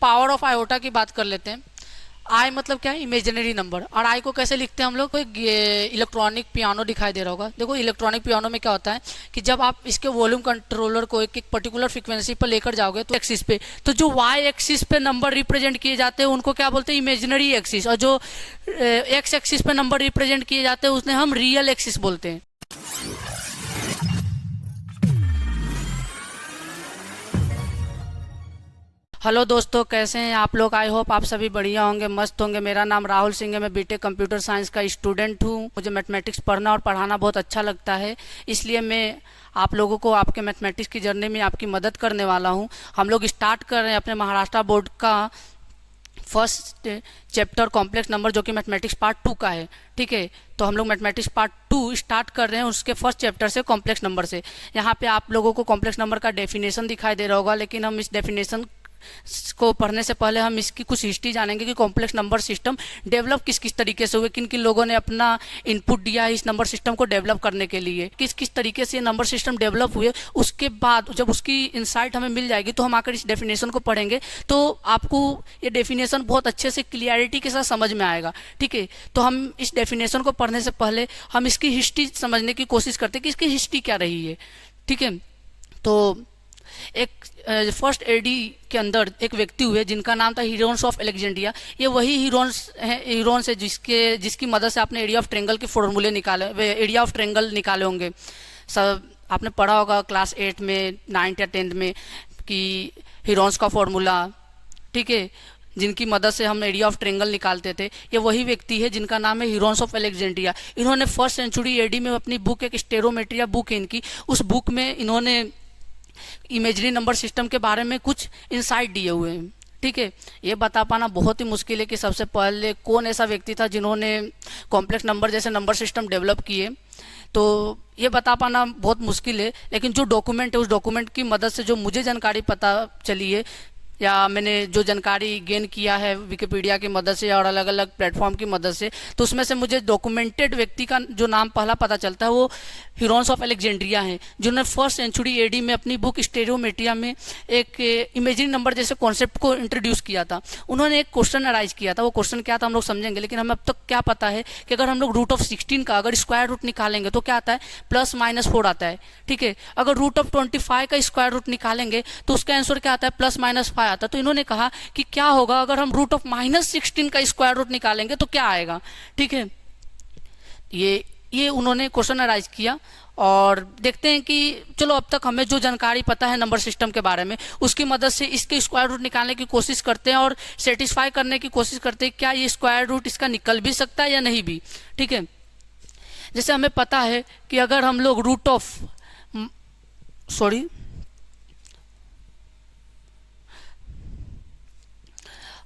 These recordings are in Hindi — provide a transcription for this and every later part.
पावर ऑफ आयोटा की बात कर लेते हैं। आई मतलब क्या है, इमेजिनरी नंबर। और आई को कैसे लिखते हैं हम लोग, कोई इलेक्ट्रॉनिक पियानो दिखाई दे रहा होगा। देखो इलेक्ट्रॉनिक पियानो में क्या होता है कि जब आप इसके वॉल्यूम कंट्रोलर को एक पर्टिकुलर फ्रीक्वेंसी पर लेकर जाओगे तो एक्सिस पे, तो जो वाई एक्सिस पे नंबर रिप्रेजेंट किए जाते हैं उनको क्या बोलते हैं, इमेजिनरी एक्सिस। और जो एक्स एक्सिस पे नंबर रिप्रेजेंट किए जाते हैं उसने हम रियल एक्सिस बोलते हैं। हेलो दोस्तों, कैसे हैं आप लोग। आई होप आप सभी बढ़िया होंगे, मस्त होंगे। मेरा नाम राहुल सिंह है, मैं बीटेक कंप्यूटर साइंस का स्टूडेंट हूँ। मुझे मैथमेटिक्स पढ़ना और पढ़ाना बहुत अच्छा लगता है, इसलिए मैं आप लोगों को आपके मैथमेटिक्स की जर्नी में आपकी मदद करने वाला हूँ। हम लोग स्टार्ट कर रहे हैं अपने महाराष्ट्र बोर्ड का फर्स्ट चैप्टर कॉम्प्लेक्स नंबर, जो कि मैथमेटिक्स पार्ट 2 का है। ठीक है, तो हम लोग मैथमेटिक्स पार्ट 2 स्टार्ट कर रहे हैं उसके फर्स्ट चैप्टर से, कॉम्प्लेक्स नंबर से। यहाँ पे आप लोगों को कॉम्प्लेक्स नंबर का डेफिनेशन दिखाई दे रहा होगा, लेकिन हम इस डेफिनेशन को पढ़ने से पहले हम इसकी कुछ हिस्ट्री जानेंगे कि कॉम्प्लेक्स नंबर सिस्टम डेवलप किस किस तरीके से हुए, किन किन लोगों ने अपना इनपुट दिया है इस नंबर सिस्टम को डेवलप करने के लिए, किस किस तरीके से ये नंबर सिस्टम डेवलप हुए। उसके बाद जब उसकी इंसाइट हमें मिल जाएगी तो हम आकर इस डेफिनेशन को पढ़ेंगे, तो आपको ये डेफिनेशन बहुत अच्छे से क्लियरिटी के साथ समझ में आएगा। ठीक है, तो हम इस डेफिनेशन को पढ़ने से पहले हम इसकी हिस्ट्री समझने की कोशिश करते हैं कि इसकी हिस्ट्री क्या रही है। ठीक है, तो एक फर्स्ट एडी के अंदर एक व्यक्ति हुए जिनका नाम था हीरोन्स ऑफ अलेक्जेंड्रिया। ये वही हीरोन्स है जिसकी मदद से आपने एरिया ऑफ ट्रेंगल के फॉर्मूले निकाले, एरिया ऑफ ट्रेंगल निकाले होंगे। सब आपने पढ़ा होगा क्लास 8 में, 9th या 10th में, कि हीरोन्स का फॉर्मूला। ठीक है, जिनकी मदद से हम एरिया ऑफ ट्रेंगल निकालते थे, ये वही व्यक्ति है जिनका नाम है हीरोन्स ऑफ अलेक्जेंड्रिया। इन्होंने फर्स्ट सेंचुरी एडी में अपनी बुक, एक स्टेरोमेट्रिया बुक है इनकी, उस बुक में इन्होंने इमेजरी नंबर सिस्टम के बारे में कुछ इंसाइट दिए हुए हैं। ठीक है, ये बता पाना बहुत ही मुश्किल है कि सबसे पहले कौन ऐसा व्यक्ति था जिन्होंने कॉम्प्लेक्स नंबर जैसे नंबर सिस्टम डेवलप किए, तो ये बता पाना बहुत मुश्किल है। लेकिन जो डॉक्यूमेंट है, उस डॉक्यूमेंट की मदद से जो मुझे जानकारी पता चली है, या मैंने जो जानकारी गेन किया है विकिपीडिया की मदद से और अलग अलग प्लेटफॉर्म की मदद से, तो उसमें से मुझे डॉक्यूमेंटेड व्यक्ति का जो नाम पहला पता चलता है वो हीरोन्स ऑफ अलेक्जेंड्रिया हैं, जिन्होंने फर्स्ट सेंचुरी एडी में अपनी बुक स्टेरियोमेट्रिया में एक इमेजरी नंबर जैसे कॉन्सेप्ट को इंट्रोड्यूस किया था। उन्होंने एक क्वेश्चन अराइज किया था, वो क्वेश्चन क्या था हम लोग समझेंगे, लेकिन हमें अब तक क्या पता है कि अगर हम लोग रूट ऑफ 16 का अगर स्क्वायर रूट निकालेंगे तो क्या आता है, +-4 आता है। ठीक है, अगर रूट ऑफ 25 का स्क्वायर रूट निकालेंगे तो उसका आंसर क्या आता है, +-5 आता। तो इन्होंने कहा कि क्या होगा अगर हम रूट ऑफ -16 का स्क्वायर रूट निकालेंगे तो क्या आएगा। ठीक है, ये उन्होंने क्वेश्चन अराइज किया, और देखते हैं कि चलो अब तक हमें जो जानकारी पता है नंबर सिस्टम के बारे में, उसकी मदद से इसके स्क्वायर रूट निकालने की कोशिश करते हैं और सेटिस्फाई करने की कोशिश करते हैं क्या ये स्क्वायर रूट इसका निकल भी सकता है या नहीं भी। ठीक है, जैसे हमें पता है कि अगर हम लोग रूट ऑफ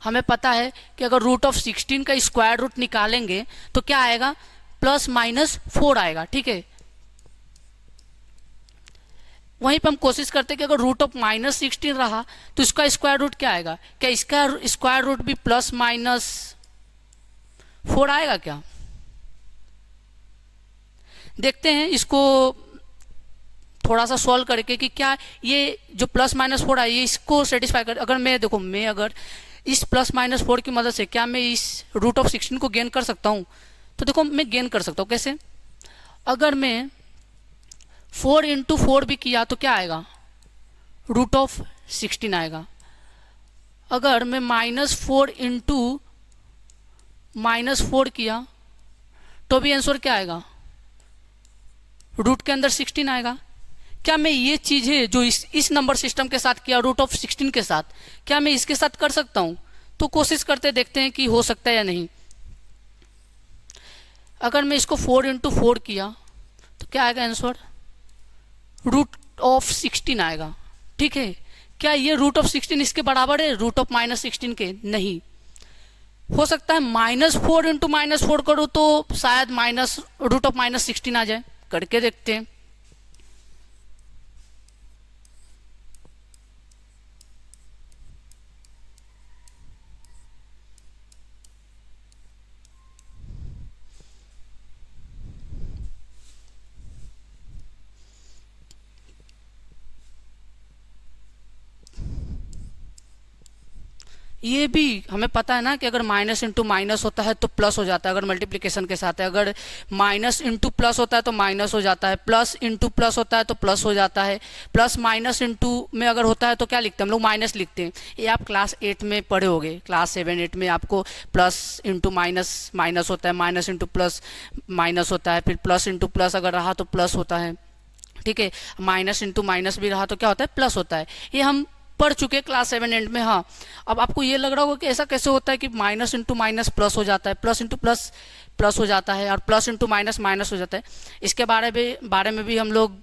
हमें पता है कि अगर रूट ऑफ 16 का स्क्वायर रूट निकालेंगे तो क्या आएगा, +-4 आएगा। ठीक है, वहीं पर हम कोशिश करते हैं कि अगर रूट ऑफ -16 रहा तो इसका स्क्वायर रूट क्या आएगा, क्या इसका स्क्वायर रूट भी +-4 आएगा क्या। देखते हैं इसको थोड़ा सा सॉल्व करके कि क्या ये जो +-4 है ये इसको सेटिस्फाई कर। अगर मैं देखो, मैं अगर इस +-4 की मदद से क्या मैं इस रूट ऑफ 16 को गेन कर सकता हूँ, तो देखो मैं गेन कर सकता हूँ कैसे। अगर मैं 4 × 4 भी किया तो क्या आएगा, रूट ऑफ 16 आएगा। अगर मैं -4 × -4 किया तो भी आंसर क्या आएगा, रूट के अंदर 16 आएगा। क्या मैं ये चीज़ें जो इस नंबर सिस्टम के साथ किया रूट ऑफ 16 के साथ, क्या मैं इसके साथ कर सकता हूँ। तो कोशिश करते देखते हैं कि हो सकता है या नहीं। अगर मैं इसको 4 × 4 किया तो क्या आएगा आंसर, रूट ऑफ 16 आएगा। ठीक है, क्या ये रूट ऑफ 16 इसके बराबर है रूट ऑफ -16 के, नहीं। हो सकता है -4 × -4 करूँ तो शायद रूट ऑफ -16 आ जाए, करके देखते हैं। ये भी हमें पता है ना कि अगर माइनस इंटू माइनस होता है तो प्लस हो जाता है, अगर मल्टीप्लिकेशन के साथ है। अगर माइनस इंटू प्लस होता है तो माइनस हो जाता है, प्लस इंटू प्लस होता है तो प्लस हो जाता है, प्लस माइनस इंटू में अगर होता है तो क्या लिखते हैं हम लोग, माइनस लिखते हैं। ये आप क्लास 8 में पढ़े होगे, क्लास 7-8 में आपको प्लस इंटू माइनस माइनस होता है, माइनस इंटू प्लस माइनस होता है, फिर प्लस इंटू प्लस अगर रहा तो प्लस होता है, ठीक है। माइनस इंटू माइनस भी रहा तो क्या होता है, प्लस होता है। ये हम पढ़ चुके क्लास 7-8 में। हाँ, अब आपको ये लग रहा होगा कि ऐसा कैसे होता है कि माइनस इंटू माइनस प्लस हो जाता है, प्लस इंटू प्लस प्लस हो जाता है, और प्लस इंटू माइनस माइनस हो जाता है। इसके बारे में भी हम लोग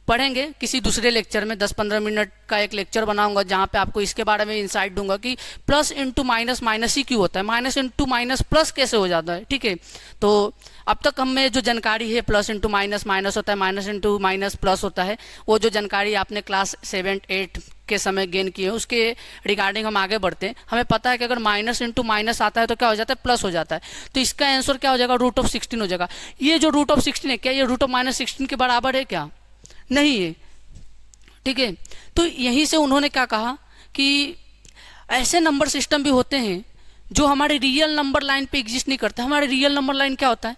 पढ़ेंगे किसी दूसरे लेक्चर में। 10-15 मिनट का एक लेक्चर बनाऊंगा जहाँ पे आपको इसके बारे में इंसाइट दूंगा कि प्लस इंटू माइनस माइनस ही क्यों होता है, माइनस इंटू माइनस प्लस कैसे हो जाता है, ठीक है। तो अब तक हमें जो जानकारी है प्लस इंटू माइनस माइनस होता है, माइनस इंटू माइनस प्लस होता है, वो जो जानकारी आपने क्लास 7-8 के समय गेन किए उसके रिगार्डिंग हम आगे बढ़ते हैं। हमें पता है कि अगर माइनस इंटू माइनस आता है तो क्या हो जाता है, प्लस हो जाता है। तो इसका आंसर क्या हो जाएगा, रूट ऑफ 16 हो जाएगा। ये जो रूट ऑफ 16 है, क्या ये रूट ऑफ माइनस 16 के बराबर है क्या, नहीं है, ठीक है। तो यहीं से उन्होंने क्या कहा कि ऐसे नंबर सिस्टम भी होते हैं जो हमारे रियल नंबर लाइन पे एग्जिस्ट नहीं करते। हमारे रियल नंबर लाइन क्या होता है,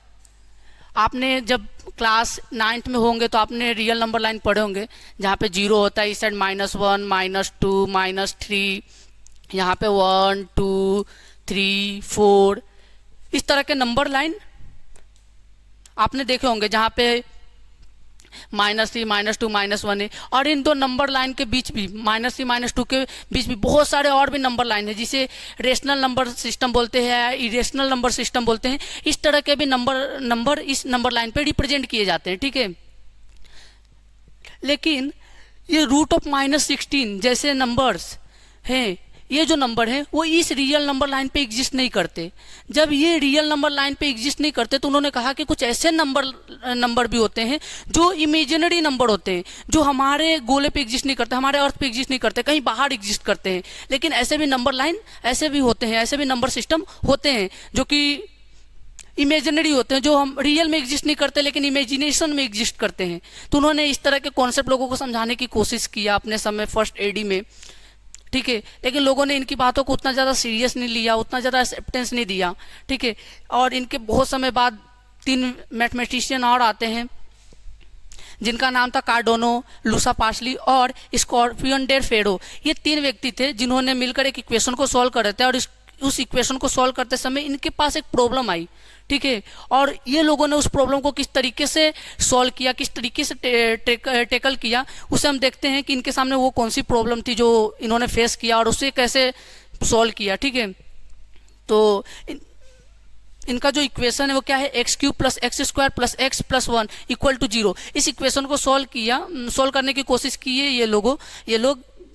आपने जब क्लास 9th में होंगे तो आपने रियल नंबर लाइन पढ़े होंगे, जहाँ पे 0 होता है, इस साइड -1 -2 -3, यहाँ पे 1 2 3 4, इस तरह के नंबर लाइन आपने देखे होंगे, जहाँ पे -3 -2 -1 है। और इन दो नंबर लाइन के बीच भी, -3 -2 के बीच भी बहुत सारे और भी नंबर लाइन है, जिसे रेशनल नंबर सिस्टम बोलते हैं, इरेशनल नंबर सिस्टम बोलते हैं। इस तरह के भी नंबर इस नंबर लाइन पे रिप्रेजेंट किए जाते हैं, ठीक है। लेकिन ये रूट ऑफ -16 जैसे नंबर्स हैं, ये जो नंबर है वो इस रियल नंबर लाइन पे एग्जिस्ट नहीं करते। जब ये रियल नंबर लाइन पे एग्जिस्ट नहीं करते तो उन्होंने कहा कि कुछ ऐसे नंबर भी होते हैं जो इमेजिनरी नंबर होते हैं, जो हमारे गोले पे एग्जिस्ट नहीं करते, हमारे अर्थ पे एग्जिस्ट नहीं करते, कहीं बाहर एग्जिस्ट करते हैं। लेकिन ऐसे भी नंबर लाइन ऐसे भी होते हैं, ऐसे भी नंबर सिस्टम होते हैं जो कि इमेजिनरी होते हैं, जो हम रियल में एग्जिस्ट नहीं करते लेकिन इमेजिनेशन में एग्जिस्ट करते हैं। तो उन्होंने इस तरह के कॉन्सेप्ट लोगों को समझाने की कोशिश किया अपने समय फर्स्ट एडी में, ठीक है। लेकिन लोगों ने इनकी बातों को उतना ज़्यादा सीरियस नहीं लिया, उतना ज़्यादा एक्सेप्टेंस नहीं दिया, ठीक है। और इनके बहुत समय बाद 3 मैथमेटिशियन और आते हैं जिनका नाम था कार्डोनो, लूसा पार्सली और स्कॉर्पियन डेर फेरो। ये 3 व्यक्ति थे जिन्होंने मिलकर एक इक्वेशन को सॉल्व कर रहे थे, और उस इक्वेशन को सॉल्व करते समय इनके पास एक प्रॉब्लम आई, ठीक है। और ये लोगों ने उस प्रॉब्लम को किस तरीके से सॉल्व किया, किस तरीके से टेकल किया, उसे हम देखते हैं कि इनके सामने वो कौन सी प्रॉब्लम थी जो इन्होंने फेस किया और उसे कैसे सॉल्व किया, ठीक है। तो इनका जो इक्वेशन है वो क्या है, x³ + x² + x + 1 = 0। इस इक्वेशन को सॉल्व करने की कोशिश की है ये लोग,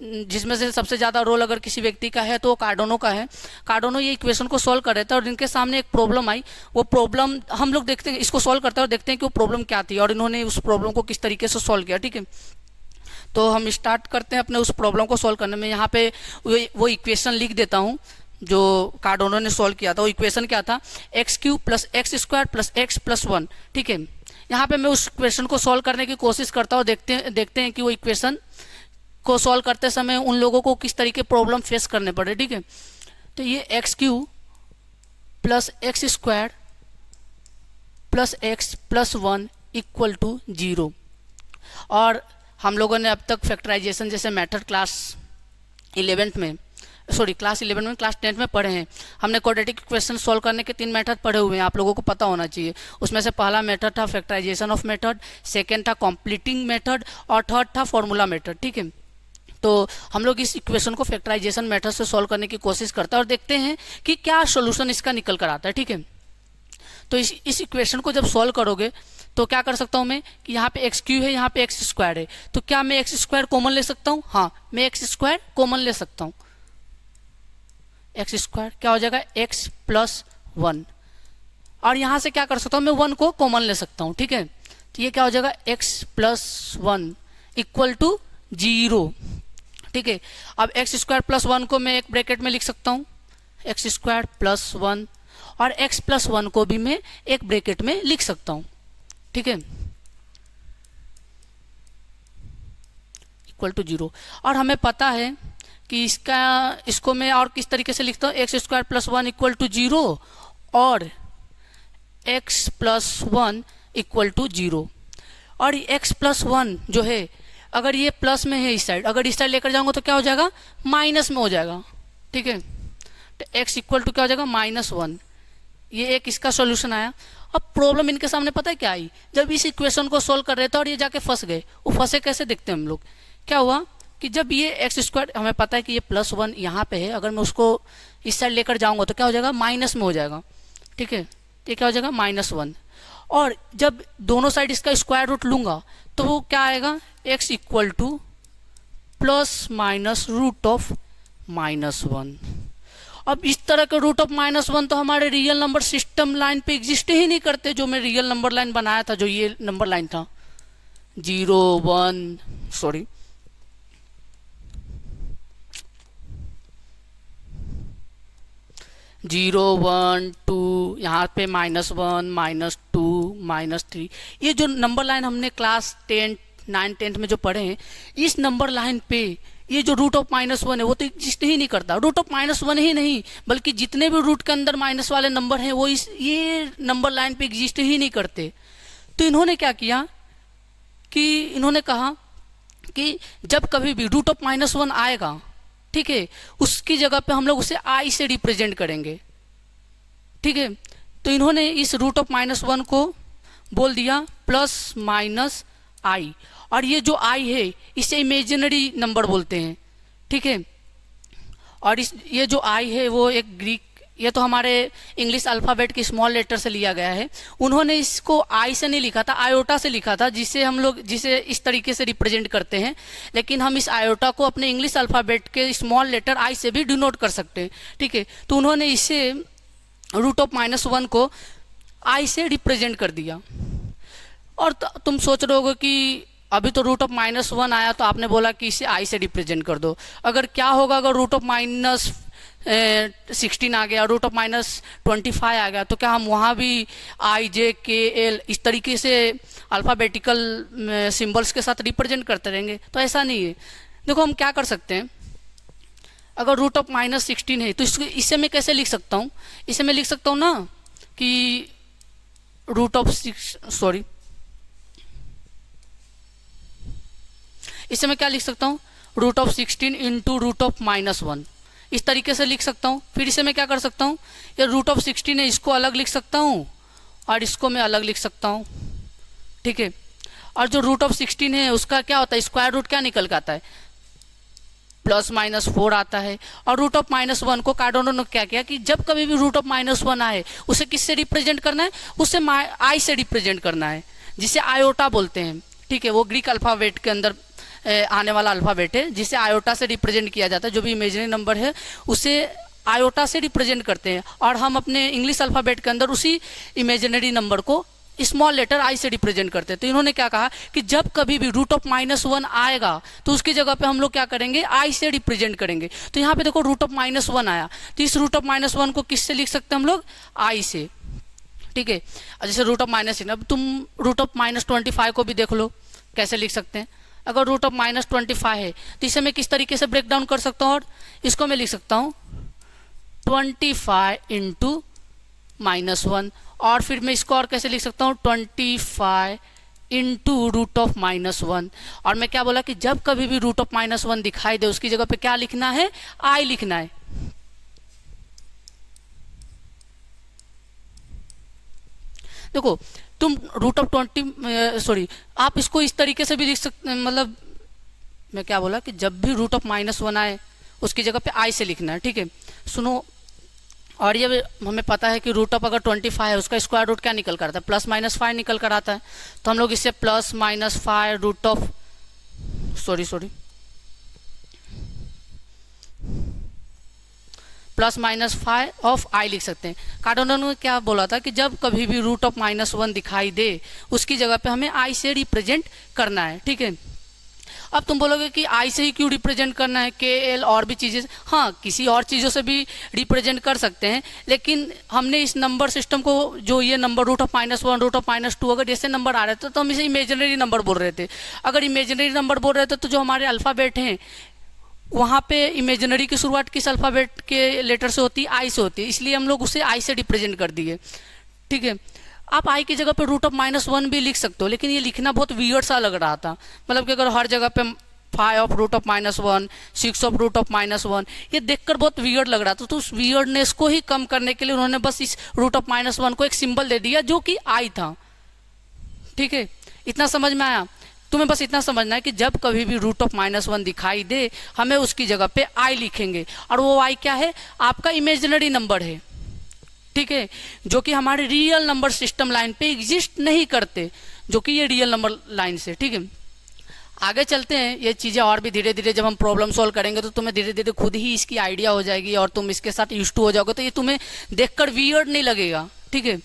जिसमें से सबसे ज़्यादा रोल अगर किसी व्यक्ति का है तो कार्डोनो का है। कार्डोनो ये इक्वेशन को सॉल्व कर रहे थे और इनके सामने एक प्रॉब्लम आई। वो प्रॉब्लम हम लोग देखते हैं, इसको सॉल्व करते हैं और देखते हैं कि वो प्रॉब्लम क्या थी और इन्होंने उस प्रॉब्लम को किस तरीके से सॉल्व किया, ठीक है। तो हम स्टार्ट करते हैं अपने उस प्रॉब्लम को सॉल्व करने में। यहाँ पे वो इक्वेशन लिख देता हूँ जो कार्डोनो ने सॉल्व किया था। वो इक्वेशन क्या था, x³ + x² + x + 1, ठीक है। यहाँ पे मैं उस इक्वेशन को सॉल्व करने की कोशिश करता हूँ, देखते हैं कि वो इक्वेशन को सॉल्व करते समय उन लोगों को किस तरीके प्रॉब्लम फेस करने पड़े, ठीक है। तो ये x³ + x² + x + 1 = 0। और हम लोगों ने अब तक फैक्टराइजेशन जैसे मेथड क्लास 11 में क्लास 10 में पढ़े हैं। हमने क्वाड्रेटिक इक्वेशन सॉल्व करने के 3 मेथड पढ़े हुए हैं, आप लोगों को पता होना चाहिए। उसमें से पहला मेथड था फैक्टराइजेशन ऑफ मेथड, सेकेंड था कंप्लीटिंग मेथड और थर्ड था फॉर्मूला मेथड, ठीक है। तो हम लोग इस इक्वेशन को फैक्टराइजेशन मेथड से सॉल्व करने की कोशिश करते हैं और देखते हैं कि क्या सोल्यूशन इसका निकल कर आता है, ठीक है। तो इस इक्वेशन को जब सॉल्व करोगे तो क्या कर सकता हूँ मैं कि यहाँ पे x³ है, यहाँ पे x² है, तो क्या मैं x² कॉमन ले सकता हूँ? हाँ, मैं x² कॉमन ले सकता हूँ। x² क्या हो जाएगा, x + 1। और यहाँ से क्या कर सकता हूँ, मैं 1 को कॉमन ले सकता हूँ, ठीक है। तो ये क्या हो जाएगा, x + 1 = 0, ठीक है। अब x² + 1 को मैं एक ब्रैकेट में लिख सकता हूँ, x² + 1, और x + 1 को भी मैं एक ब्रैकेट में लिख सकता हूँ, ठीक है, = 0। और हमें पता है कि इसको मैं और किस तरीके से लिखता हूँ, x square plus 1 equal to 0 और x प्लस 1 इक्वल टू 0। और x प्लस 1 जो है, अगर ये प्लस में है इस साइड, अगर इस साइड लेकर जाऊंगा तो क्या हो जाएगा, माइनस में हो जाएगा। ठीक है, तो x इक्वल टू क्या हो जाएगा, -1। ये एक इसका सॉल्यूशन आया। अब प्रॉब्लम इनके सामने पता है क्या आई, जब इस इक्वेशन को सोल्व कर रहे थे और ये जाके फंस गए। वो फंसे कैसे देखते हैं हम लोग, क्या हुआ कि जब ये एक्स स्क्वायर, हमें पता है कि ये +1 यहाँ पे है, अगर मैं उसको इस साइड लेकर जाऊंगा तो क्या हो जाएगा, माइनस में हो जाएगा। ठीक है, ये क्या हो जाएगा, -1। और जब दोनों साइड इसका स्क्वायर रूट लूंगा तो वो क्या आएगा, x इक्वल टू ±√(-1). अब इस तरह के √(-1) तो हमारे रियल नंबर सिस्टम लाइन पे एग्जिस्ट ही नहीं करते। जो मैं रियल नंबर लाइन बनाया था, जो ये नंबर लाइन था 0 1 सॉरी 0 1 2, यहाँ पे -1 -2 -3, ये जो नंबर लाइन हमने क्लास 10 9 10 में जो पढ़े हैं, इस नंबर लाइन पे ये जो √(-1) है वो तो एग्जिस्ट ही नहीं करता। √(-1) ही नहीं, बल्कि जितने भी रूट के अंदर माइनस वाले नंबर हैं वो ये नंबर लाइन पे एग्जिस्ट ही नहीं करते। तो इन्होंने क्या किया कि इन्होंने कहा कि जब कभी भी √(-1) आएगा, ठीक है, उसकी जगह पे हम लोग उसे i से रिप्रेजेंट करेंगे। ठीक है, तो इन्होंने इस √(-1) को बोल दिया +-i, और ये जो i है इसे इमेजिनरी नंबर बोलते हैं। ठीक है, और ये जो i है वो एक ग्रीक, ये तो हमारे इंग्लिश अल्फ़ाबेट की स्मॉल लेटर से लिया गया है। उन्होंने इसको i से नहीं लिखा था, आयोटा से लिखा था, जिसे हम लोग इस तरीके से रिप्रेजेंट करते हैं। लेकिन हम इस आयोटा को अपने इंग्लिश अल्फ़ाबेट के स्मॉल लेटर i से भी डिनोट कर सकते हैं। ठीक है, तो उन्होंने इसे √(-1) को i से रिप्रेजेंट कर दिया। और तुम सोच रहे होगे कि अभी तो √(-1) आया तो आपने बोला कि इसे i से रिप्रेजेंट कर दो। अगर क्या होगा अगर √(-16) आ गया, √(-25) आ गया, तो क्या हम वहाँ भी i j k l इस तरीके से अल्फ़ाबेटिकल सिंबल्स के साथ रिप्रेजेंट करते रहेंगे? तो ऐसा नहीं है। देखो हम क्या कर सकते हैं, अगर √(-16) है तो इसे मैं कैसे लिख सकता हूँ, इसे मैं लिख सकता हूँ ना कि इसे मैं क्या लिख सकता हूँ, √(16) इंटू √(-1) इस तरीके से लिख सकता हूँ। फिर इसे मैं क्या कर सकता हूँ, ये √(16) है इसको अलग लिख सकता हूँ और इसको मैं अलग लिख सकता हूँ। ठीक है, और जो √(16) है उसका क्या होता है, स्क्वायर रूट क्या निकल के आता है, +-4 आता है। और √(-1) को कार्डोनो ने क्या किया कि जब कभी भी √(-1) आए उसे किससे रिप्रेजेंट करना है, उसे i से रिप्रेजेंट करना है, जिसे आयोटा बोलते हैं। ठीक है, वो ग्रीक अल्फ़ाबेट के अंदर आने वाला अल्फ़ाबेट है, जिसे आयोटा से रिप्रेजेंट किया जाता है। जो भी इमेजिनरी नंबर है उसे आयोटा से रिप्रेजेंट करते हैं, और हम अपने इंग्लिश अल्फ़ाबेट के अंदर उसी इमेजिनरी नंबर को स्मॉल लेटर i से रिप्रेजेंट करते हैं। तो इन्होंने क्या कहा कि जब कभी भी √(-1) आएगा तो उसकी जगह पे हम लोग क्या करेंगे, i से रिप्रेजेंट करेंगे। तो यहाँ पे देखो √(-1) आया, तो इस √(-1) को किससे लिख सकते हैं हम लोग, i से। ठीक है, जैसे √(-), अब तुम √(-25) को भी देख लो कैसे लिख सकते हैं। अगर √(-25) है तो इसे मैं किस तरीके से ब्रेक डाउन कर सकता हूँ, और इसको मैं लिख सकता हूँ 25 इंटू -1, और फिर मैं इसको और कैसे लिख सकता हूँ, 25 इंटू √(-1). और मैं क्या बोला कि जब कभी भी √(-1) दिखाई दे उसकी जगह पे क्या लिखना है, i लिखना है। देखो तुम आप इसको इस तरीके से भी लिख सकते, मतलब मैं क्या बोला कि जब भी √(-1) आए उसकी जगह पे i से लिखना है। ठीक है, सुनो, और ये हमें पता है कि अगर 25 है उसका स्क्वायर रूट क्या निकल कर आता है, +-5 निकल कर आता है। तो हम लोग इससे +-5 +-5 ऑफ i लिख सकते हैं। कार्डोनो ने क्या बोला था कि जब कभी भी √(-1) दिखाई दे उसकी जगह पे हमें i से रिप्रेजेंट करना है। ठीक है, अब तुम बोलोगे कि i से ही क्यों रिप्रेजेंट करना है, k l और भी चीज़ें, हाँ किसी और चीज़ों से भी रिप्रेजेंट कर सकते हैं, लेकिन हमने इस नंबर सिस्टम को, जो ये नंबर √(-1) √(-2) अगर जैसे नंबर आ रहे थे तो हम इसे इमेजिनरी नंबर बोल रहे थे। अगर इमेजिनरी नंबर बोल रहे थे तो जो हमारे अल्फ़ाबेट हैं वहाँ पे इमेजिनरी की शुरुआत किस अल्फ़ाबेट के लेटर से होती है? आई से होती है, इसलिए हम लोग उसे आई से रिप्रेजेंट कर दिए। ठीक है, आप आई की जगह पे √1 भी लिख सकते हो, लेकिन ये लिखना बहुत वियर्ड सा लग रहा था। मतलब कि अगर हर जगह पे 5√1, 6√1, ये देखकर बहुत वियर्ड लग रहा था, तो उस वियर्डनेस को ही कम करने के लिए उन्होंने बस इस √1 को एक सिंबल दे दिया जो कि आई था। ठीक है, इतना समझ में आया? तुम्हें बस इतना समझना है कि जब कभी भी √1 दिखाई दे, हमें उसकी जगह पे आई लिखेंगे, और वो आई क्या है? आपका इमेजिनरी नंबर है। ठीक है, जो कि हमारे रियल नंबर सिस्टम लाइन पे एग्जिस्ट नहीं करते, जो कि ये रियल नंबर लाइन से। ठीक है, आगे चलते हैं। ये चीज़ें और भी धीरे धीरे जब हम प्रॉब्लम सॉल्व करेंगे तो तुम्हें धीरे धीरे खुद ही इसकी आइडिया हो जाएगी और तुम इसके साथ यूज्ड टू हो जाओगे, तो ये तुम्हें देखकर वियर्ड नहीं लगेगा। ठीक है,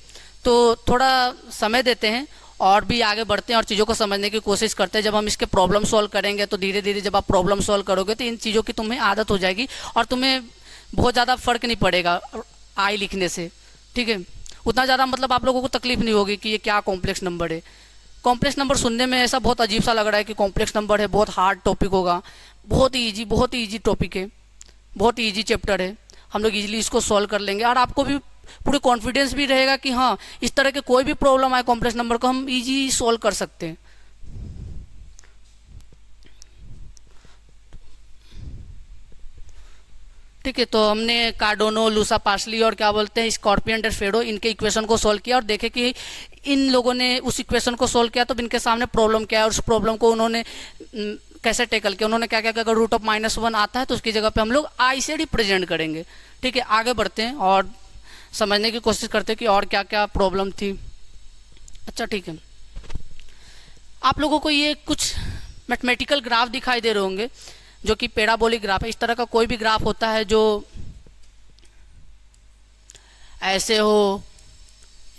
तो थोड़ा समय देते हैं और भी आगे बढ़ते हैं और चीज़ों को समझने की कोशिश करते हैं। जब हम इसके प्रॉब्लम सॉल्व करेंगे तो धीरे धीरे जब आप प्रॉब्लम सॉल्व करोगे तो इन चीज़ों की तुम्हें आदत हो जाएगी और तुम्हें बहुत ज़्यादा फर्क नहीं पड़ेगा आई लिखने से। ठीक है, उतना ज़्यादा मतलब आप लोगों को तकलीफ नहीं होगी कि ये क्या कॉम्प्लेक्स नंबर है। कॉम्प्लेक्स नंबर सुनने में ऐसा बहुत अजीब सा लग रहा है कि कॉम्प्लेक्स नंबर है, बहुत हार्ड टॉपिक होगा। बहुत ही ईजी टॉपिक है, बहुत ही ईजी चैप्टर है, हम लोग इजीली इसको सॉल्व कर लेंगे और आपको भी पूरे कॉन्फिडेंस भी रहेगा कि हाँ, इस तरह के कोई भी प्रॉब्लम आए कॉम्प्लेक्स नंबर को हम इजी सॉल्व कर सकते हैं। ठीक है, तो हमने कार्डोनो, लूसा पार्सली और क्या बोलते हैं स्कॉर्पियन डेफेडो, इनके इक्वेशन को सॉल्व किया और देखे कि इन लोगों ने उस इक्वेशन को सॉल्व किया तो इनके सामने प्रॉब्लम क्या है और उस प्रॉब्लम को उन्होंने कैसे टैकल किया। उन्होंने क्या क्या किया, अगर √1 आता है तो उसकी जगह पे हम लोग आई से रिप्रेजेंट करेंगे। ठीक है, आगे बढ़ते हैं और समझने की कोशिश करते हैं कि और क्या क्या प्रॉब्लम थी। अच्छा ठीक है, आप लोगों को ये कुछ मैथमेटिकल ग्राफ दिखाई दे रहे होंगे जो कि पैराबोलिक ग्राफ है। इस तरह का कोई भी ग्राफ होता है जो ऐसे हो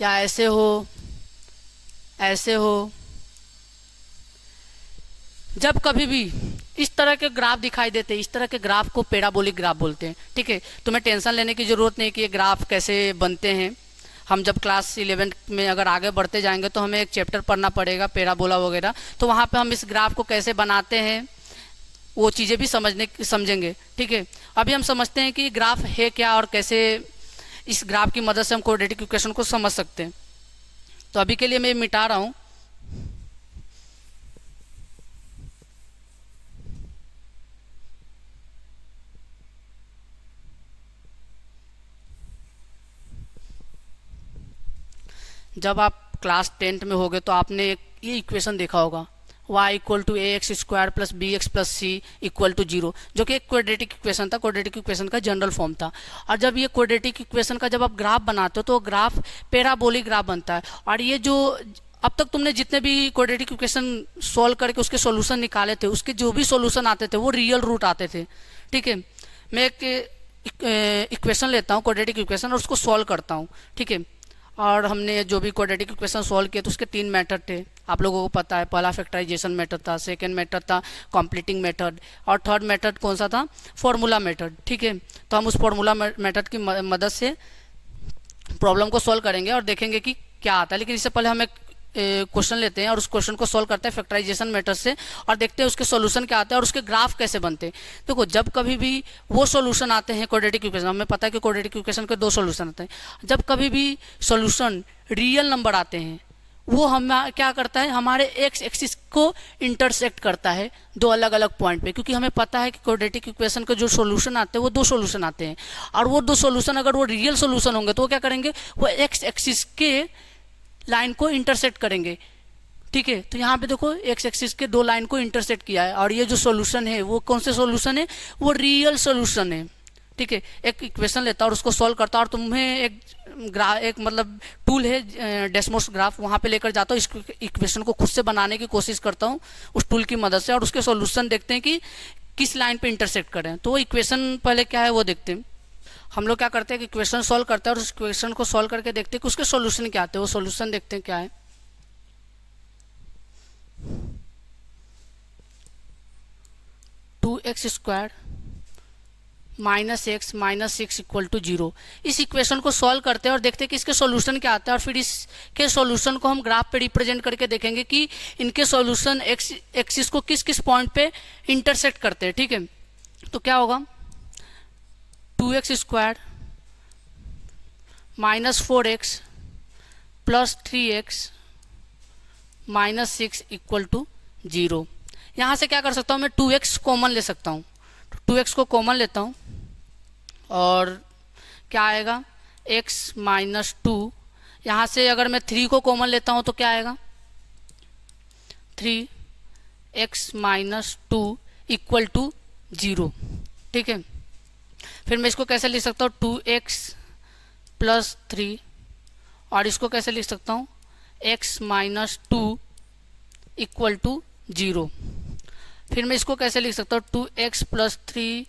या ऐसे हो, ऐसे हो, जब कभी भी इस तरह के ग्राफ दिखाई देते हैं, इस तरह के ग्राफ को पैराबोलिक ग्राफ बोलते हैं। ठीक है, तुम्हें टेंशन लेने की ज़रूरत नहीं कि ये ग्राफ कैसे बनते हैं। हम जब क्लास 11 में अगर आगे बढ़ते जाएंगे तो हमें एक चैप्टर पढ़ना पड़ेगा पैराबोला वगैरह, तो वहाँ पे हम इस ग्राफ को कैसे बनाते हैं वो चीज़ें भी समझेंगे। ठीक है, अभी हम समझते हैं कि ग्राफ है क्या और कैसे इस ग्राफ की मदद से हम क्वाड्रेटिक इक्वेशन को समझ सकते हैं। तो अभी के लिए मैं मिटा रहा हूँ। जब आप क्लास 10th में होगे तो आपने ये इक्वेशन देखा होगा, y = ax² + bx + c = 0, जो कि एक क्वाड्रेटिक इक्वेशन था, क्वाड्रेटिक इक्वेशन का जनरल फॉर्म था। और जब ये क्वाड्रेटिक इक्वेशन का जब आप ग्राफ बनाते हो तो ग्राफ पैराबोलिक ग्राफ बनता है। और ये जो अब तक तुमने जितने भी क्वाड्रेटिक इक्वेशन सॉल्व करके उसके सॉल्यूशन निकाले थे, उसके जो भी सॉल्यूशन आते थे वो रियल रूट आते थे। ठीक है, मैं एक इक्वेशन लेता हूँ क्वाड्रेटिक इक्वेशन और उसको सॉल्व करता हूँ। ठीक है, और हमने जो भी क्वाड्रेटिक इक्वेशन सॉल्व किए तो उसके 3 मेथड थे, आप लोगों को पता है। पहला फैक्टराइजेशन मेथड था, सेकंड मेथड था कंप्लीटिंग मेथड, और थर्ड मेथड कौन सा था? Formula method. ठीक है, तो हम उस फॉर्मूला मेथड की मदद से प्रॉब्लम को सॉल्व करेंगे और देखेंगे कि क्या आता है। लेकिन इससे पहले हम एक क्वेश्चन लेते हैं और उस क्वेश्चन को सॉल्व करते हैं फैक्टराइजेशन मेथड से और देखते हैं उसके सॉल्यूशन क्या आते हैं और उसके ग्राफ कैसे बनते हैं। देखो, जब कभी भी वो सॉल्यूशन आते हैं क्वाड्रेटिक इक्वेशन, हमें पता है कि क्वाड्रेटिक इक्वेशन के 2 सॉल्यूशन आते हैं। जब कभी भी सॉल्यूशन रियल नंबर आते हैं वो हम क्या करता है, हमारे एक्स एक्सिस को इंटरसेक्ट करता है 2 अलग अलग पॉइंट पे, क्योंकि हमें पता है कि क्वाड्रेटिक इक्वेशन के जो सॉल्यूशन आते हैं वो 2 सॉल्यूशन आते हैं और वो 2 सॉल्यूशन अगर वो रियल सॉल्यूशन होंगे तो वो क्या करेंगे, वो एक्स एक्सिस के लाइन को इंटरसेक्ट करेंगे। ठीक है, तो यहाँ पे देखो एक्स एक्सिस के 2 लाइन को इंटरसेक्ट किया है और ये जो सॉल्यूशन है वो कौन से सॉल्यूशन है, वो रियल सॉल्यूशन है। ठीक है, एक इक्वेशन लेता और उसको सॉल्व करता और तुम्हें एक मतलब टूल है डेस्मोस ग्राफ, वहाँ पे लेकर जाता हूँ, इस इक्वेशन को खुद से बनाने की कोशिश करता हूँ उस टूल की मदद से और उसके सॉल्यूशन देखते हैं कि किस लाइन पे इंटरसेक्ट करें। तो वो इक्वेशन पहले क्या है वो देखते हैं। हम लोग क्या करते हैं कि इक्वेशन सॉल्व करते हैं और उस इक्वेशन को सॉल्व करके देखते हैं कि उसके सॉल्यूशन क्या आते हैं। वो सॉल्यूशन देखते हैं क्या है। (2x² - x - 6 = 0, इस इक्वेशन को सॉल्व करते हैं और देखते हैं कि इसके सॉल्यूशन क्या आता है और फिर इसके सॉल्यूशन को हम ग्राफ पे रिप्रेजेंट करके देखेंगे कि इनके सॉल्यूशन एक्सिस को किस किस पॉइंट पे इंटरसेक्ट करते हैं। ठीक है, तो क्या होगा, 2x² minus 4x plus 3x minus 6 equal to 0। यहाँ से क्या कर सकता हूँ मैं, 2x कॉमन ले सकता हूँ। 2x को कॉमन लेता हूँ और क्या आएगा, x माइनस 2। यहाँ से अगर मैं 3 को कॉमन लेता हूँ तो क्या आएगा, 3x माइनस 2 इक्वल टू 0। ठीक है, फिर मैं इसको कैसे लिख सकता हूँ, 2x प्लस 3, और इसको कैसे लिख सकता हूँ, x माइनस 2 इक्वल टू 0। फिर मैं इसको कैसे लिख सकता हूँ, 2x प्लस 3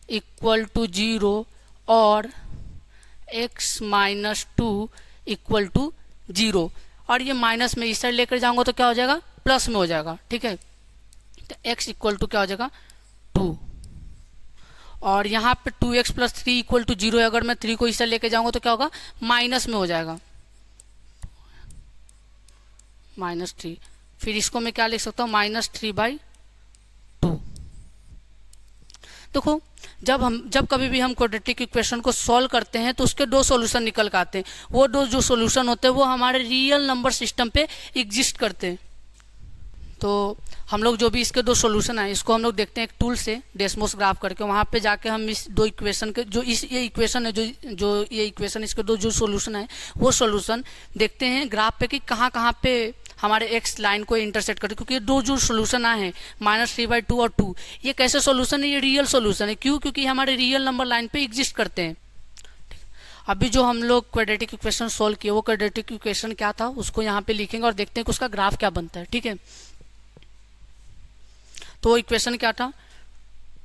इक्वल टू 0 और x माइनस 2 इक्वल टू 0, और ये माइनस में इस साइड लेकर जाऊंगा तो क्या हो जाएगा, प्लस में हो जाएगा। ठीक है, तो x इक्वल टू क्या हो जाएगा, 2, और यहाँ पे 2x प्लस 3 इक्वल टू 0 है। अगर मैं 3 को इस साइड लेके जाऊंगा तो क्या होगा, माइनस में हो जाएगा, -3। फिर इसको मैं क्या लिख सकता हूँ, -3/2। देखो, जब कभी भी हम क्वाड्रेटिक इक्वेशन को सॉल्व करते हैं तो उसके दो सॉल्यूशन निकल के आते हैं। वो दो जो सॉल्यूशन होते हैं वो हमारे रियल नंबर सिस्टम पे एग्जिस्ट करते हैं। तो हम लोग जो भी इसके दो सॉल्यूशन है, इसको हम लोग देखते हैं एक टूल से डेस्मोस ग्राफ करके। वहाँ पे जाके हम इस दो इक्वेशन के जो ये इक्वेशन है, जो ये इक्वेशन, इसके दो जो सॉल्यूशन है वो सॉल्यूशन देखते हैं ग्राफ पे कि कहाँ पे हमारे एक्स लाइन को इंटरसेक्ट करते, क्योंकि ये दो जो सॉल्यूशन आए हैं -3/2 और 2, ये कैसे सॉल्यूशन है, ये रियल सॉल्यूशन है। क्यों? क्योंकि हमारे रियल नंबर लाइन पे एग्जिस्ट करते हैं। अभी जो हम लोग क्वाड्रेटिक इक्वेशन सॉल्व किए वो क्वाड्रेटिक इक्वेशन क्या था उसको यहाँ पे लिखेंगे और देखते हैं कि उसका ग्राफ क्या बनता है। ठीक है, तो इक्वेशन क्या था,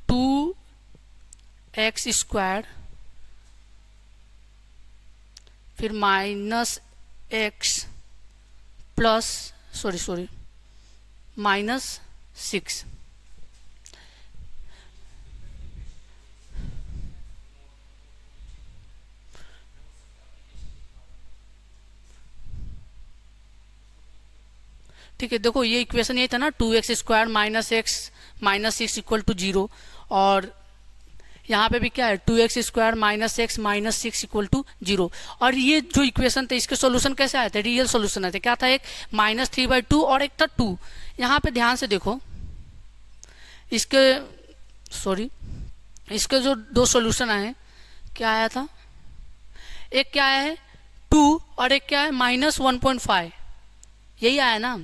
2x² फिर -x प्लस -6। ठीक है, देखो ये इक्वेशन ये था ना, 2x² -x -6 इक्वल टू 0, और यहाँ पे भी क्या है, 2x² -x -6 इक्वल टू 0। और ये जो इक्वेशन थे इसके सॉल्यूशन कैसे आए थे, रियल सॉल्यूशन आए थे। क्या था, एक -3/2 और एक था 2। यहाँ पे ध्यान से देखो, इसके जो दो सॉल्यूशन आए, क्या आया था, एक क्या आया है 2 और एक क्या है -1.5, यही आया ना।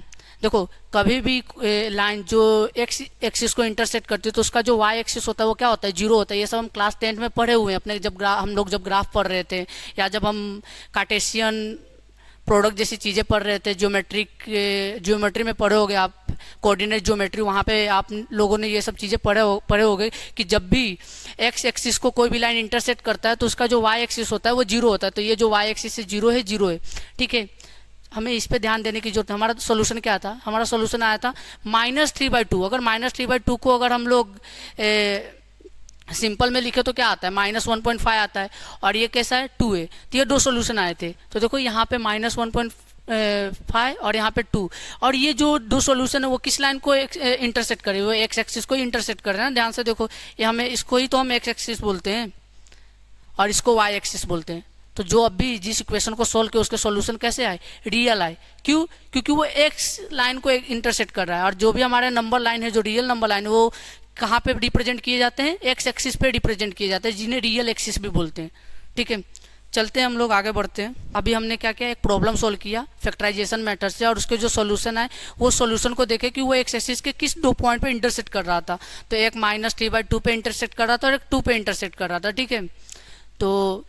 देखो, कभी भी लाइन जो एक्स एक्सिस को इंटरसेक्ट करती है तो उसका जो वाई एक्सिस होता है वो क्या होता है, 0 होता है। ये सब हम क्लास 10 में पढ़े हुए हैं अपने, हम लोग जब ग्राफ पढ़ रहे थे, या जब हम कार्टेशियन प्रोडक्ट जैसी चीज़ें पढ़ रहे थे, ज्योमेट्री में पढ़े होगे आप, कोऑर्डिनेट ज्योमेट्री, वहाँ पे आप लोगों ने ये सब चीज़ें पढ़े होगे कि जब भी एक्स एक्सिस को कोई भी लाइन इंटरसेक्ट करता है तो उसका जो वाई एक्सिस होता है वो 0 होता है। तो ये जो वाई एक्सिस से 0 है। ठीक है, हमें इस पे ध्यान देने की जरूरत है। हमारा सोल्यूशन क्या था, हमारा सोल्यूशन आया था -3/2। अगर -3/2 को अगर हम लोग सिंपल में लिखे तो क्या आता है, -1.5 आता है, और ये कैसा है, 2 है। तो ये दो सोल्यूशन आए थे। तो देखो यहाँ पे -1.5 और यहाँ पे 2, और ये जो दो सोल्यूशन है वो किस लाइन को इंटरसेक्ट करे, वो एक्स एक्सिस को इंटरसेक्ट कर रहे हैं। ध्यान से देखो, ये हमें इसको ही तो हम एक्स एक्सिस बोलते हैं और इसको वाई एक्सिस बोलते हैं। तो जो अभी जिस इक्वेशन को सोल्व किया उसके सॉल्यूशन कैसे आए, रियल आए। क्यों? क्योंकि वो एक्स लाइन को इंटरसेक्ट कर रहा है, और जो भी हमारे नंबर लाइन है, जो रियल नंबर लाइन है, वो कहाँ पे रिप्रेजेंट किए जाते हैं, एक्स एक्सिस पे रिप्रेजेंट किए जाते हैं, जिन्हें रियल एक्सिस भी बोलते हैं। ठीक है, चलते हैं हम लोग आगे बढ़ते हैं। अभी हमने क्या किया, एक प्रॉब्लम सोल्व किया फैक्टराइजेशन मेथड से, और उसके जो सॉल्यूशन आए वो सॉल्यूशन को देखे कि वो एक्स एक्सिस के किस दो पॉइंट पे इंटरसेक्ट कर रहा था। तो एक -3/2 पे इंटरसेक्ट कर रहा था और एक 2 पे इंटरसेक्ट कर रहा था। ठीक है, तो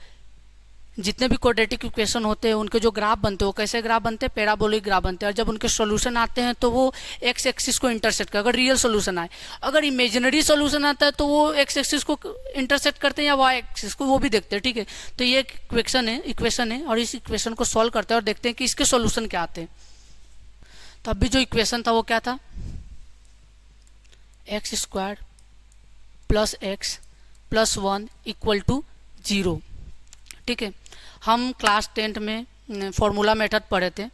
जितने भी क्वाड्रेटिक इक्वेशन होते हैं उनके जो ग्राफ बनते हैं वो कैसे ग्राफ बनते हैं, पैराबोलिक ग्राफ बनते हैं। और जब उनके सॉल्यूशन आते हैं तो वो एक्स एक्सिस को इंटरसेक्ट कर, अगर रियल सॉल्यूशन आए। अगर इमेजिनरी सॉल्यूशन आता है तो वो एक्स एक्सिस को इंटरसेक्ट करते हैं या वाई एक्सिस को, वो भी देखते हैं। ठीक है, तो ये एक इक्वेशन है और इस इक्वेशन को सॉल्व करते हैं और देखते हैं कि इसके सॉल्यूशन क्या आते हैं। तो अभी जो इक्वेशन था वो क्या था, x² + x + 1 = 0। ठीक है, हम क्लास 10 में फॉर्मूला मेथड पढ़े थे।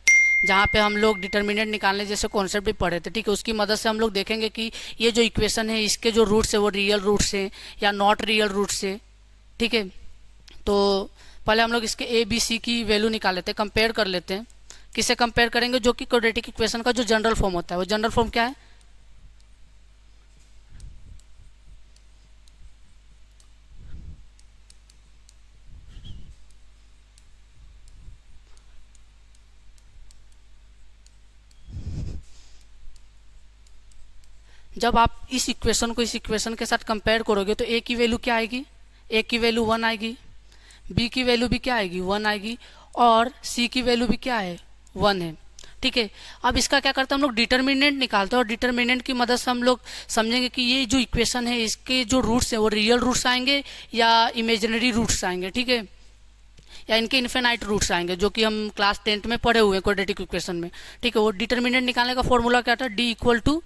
जहाँ पे हम लोग डिटर्मिनेंट निकालने जैसे कॉन्सेप्ट भी पढ़े थे, ठीक है। उसकी मदद से हम लोग देखेंगे कि ये जो इक्वेशन है इसके जो रूट्स है वो रियल रूट्स हैं या नॉट रियल रूट्स है, ठीक है। तो पहले हम लोग इसके ए बी सी की वैल्यू निकाल लेते हैं, कंपेयर कर लेते हैं। किससे कंपेयर करेंगे? जो कि क्वाड्रेटिक इक्वेशन का जो जनरल फॉर्म होता है, वो जनरल फॉर्म क्या है? जब आप इस इक्वेशन को इस इक्वेशन के साथ कंपेयर करोगे तो ए की वैल्यू क्या आएगी? ए की वैल्यू 1 आएगी, बी की वैल्यू भी क्या आएगी? 1 आएगी, और सी की वैल्यू भी क्या है? 1 है, ठीक है। अब इसका क्या करते हैं हम लोग? डिटर्मिनेंट निकालते हैं, और डिटर्मिनेंट की मदद से हम लोग समझेंगे कि ये जो इक्वेशन है इसके जो रूट्स हैं वो रियल रूट्स आएंगे या इमेजिनरी रूट्स आएंगे, ठीक है, या इनके इन्फिनाइट रूट्स आएंगे, जो कि हम क्लास 10th में पढ़े हुए हैं क्वाड्रेटिक इक्वेशन में, ठीक है। वो डिटर्मिनेंट निकालने का फॉर्मूला क्या था? D equal to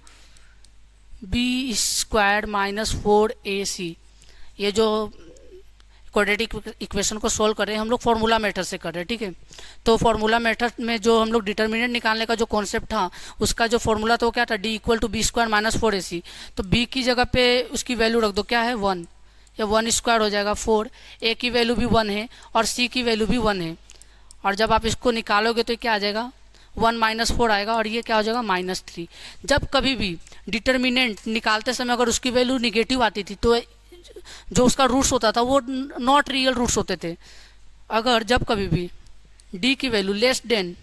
b square minus 4ac। ये जो क्वाड्रेटिक इक्वेशन को सॉल्व कर रहे हैं हम लोग फॉर्मूला मेथड से कर रहे हैं, ठीक है। तो फॉर्मूला मेथड में जो हम लोग डिटर्मिनेंट निकालने का जो कॉन्सेप्ट था उसका जो फॉर्मूला तो क्या था? D equal to b square minus 4ac। तो बी की जगह पे उसकी वैल्यू रख दो, क्या है? 1, या 1 स्क्वायर हो जाएगा 4। ए की वैल्यू भी 1 है और सी की वैल्यू भी 1 है, और जब आप इसको निकालोगे तो क्या आ जाएगा? 1 माइनस 4 आएगा, और ये क्या हो जाएगा? -3। जब कभी भी डिटर्मिनेंट निकालते समय अगर उसकी वैल्यू निगेटिव आती थी तो जो उसका रूट्स होता था वो नॉट रियल रूट्स होते थे। अगर जब कभी भी डी की वैल्यू लेस देन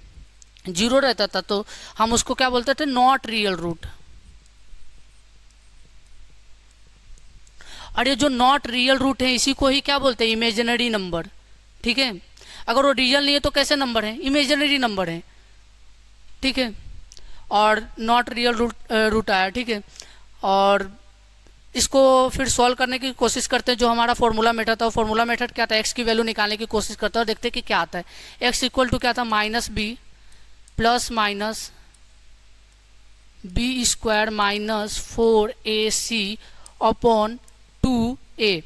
0 रहता था तो हम उसको क्या बोलते थे? Not real root. और ये जो नॉट रियल रूट है इसी को ही क्या बोलते हैं? इमेजिनरी नंबर, ठीक है। अगर वो रियल नहीं है तो कैसे नंबर है? इमेजिनरी नंबर है, ठीक है। और नॉट रियल रूट आया, ठीक है। और इसको फिर सॉल्व करने की कोशिश करते हैं। जो हमारा फॉर्मूला मेथड था, फॉर्मूला मेथड क्या था? एक्स की वैल्यू निकालने की कोशिश करते हैं और देखते हैं कि क्या आता है। एक्स इक्वल टू क्या था? -b plus minus b square minus 4ac upon 2a,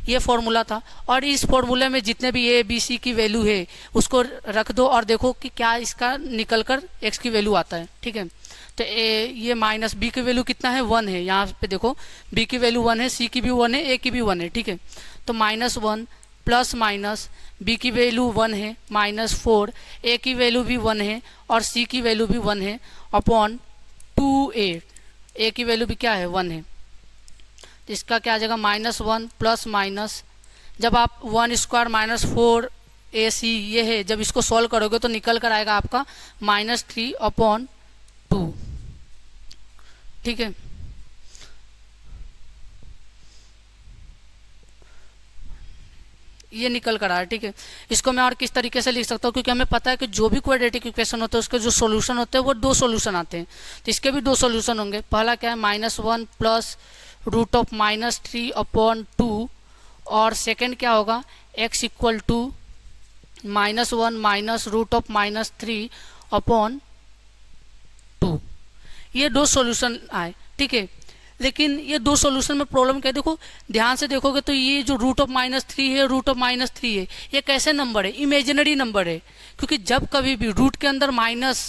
ये फॉर्मूला था। और इस फॉर्मूले में जितने भी ए बी सी की वैल्यू है उसको रख दो और देखो कि क्या इसका निकल कर एक्स की वैल्यू आता है, ठीक है। तो ये माइनस बी की वैल्यू कितना है? 1 है। यहाँ पे देखो बी की वैल्यू 1 है, सी की भी 1 है, ए की भी 1 है, ठीक है। तो -1 प्लस माइनस बी की वैल्यू 1 है, -4, ए की वैल्यू भी 1 है और सी की वैल्यू भी 1 है, अपॉन 2a, ए की वैल्यू भी क्या है? 1 है। तो इसका क्या आ जाएगा? -1 प्लस माइनस, जब आप 1 स्क्वायर माइनस 4ac ये है, जब इसको सॉल्व करोगे तो निकल कर आएगा आपका -3 अपॉन 2, ठीक है। ये निकल कर आया, ठीक है। इसको मैं और किस तरीके से लिख सकता हूँ? क्योंकि हमें पता है कि जो भी क्वाड्रेटिक इक्वेशन होते हैं उसके जो सॉल्यूशन होते हैं वो 2 सॉल्यूशन आते हैं। तो इसके भी 2 सॉल्यूशन होंगे। पहला क्या है? -1 प्लस रूट ऑफ -3 अपॉन 2, और सेकंड क्या होगा? x equal to -1 minus root of -3 upon 2। ये 2 सॉल्यूशन आए, ठीक है। लेकिन ये 2 सॉल्यूशन में प्रॉब्लम क्या है? देखो ध्यान से देखोगे तो ये जो रूट ऑफ -3 है, रूट ऑफ -3 है, ये कैसे नंबर है? इमेजिनरी नंबर है। क्योंकि जब कभी भी रूट के अंदर माइनस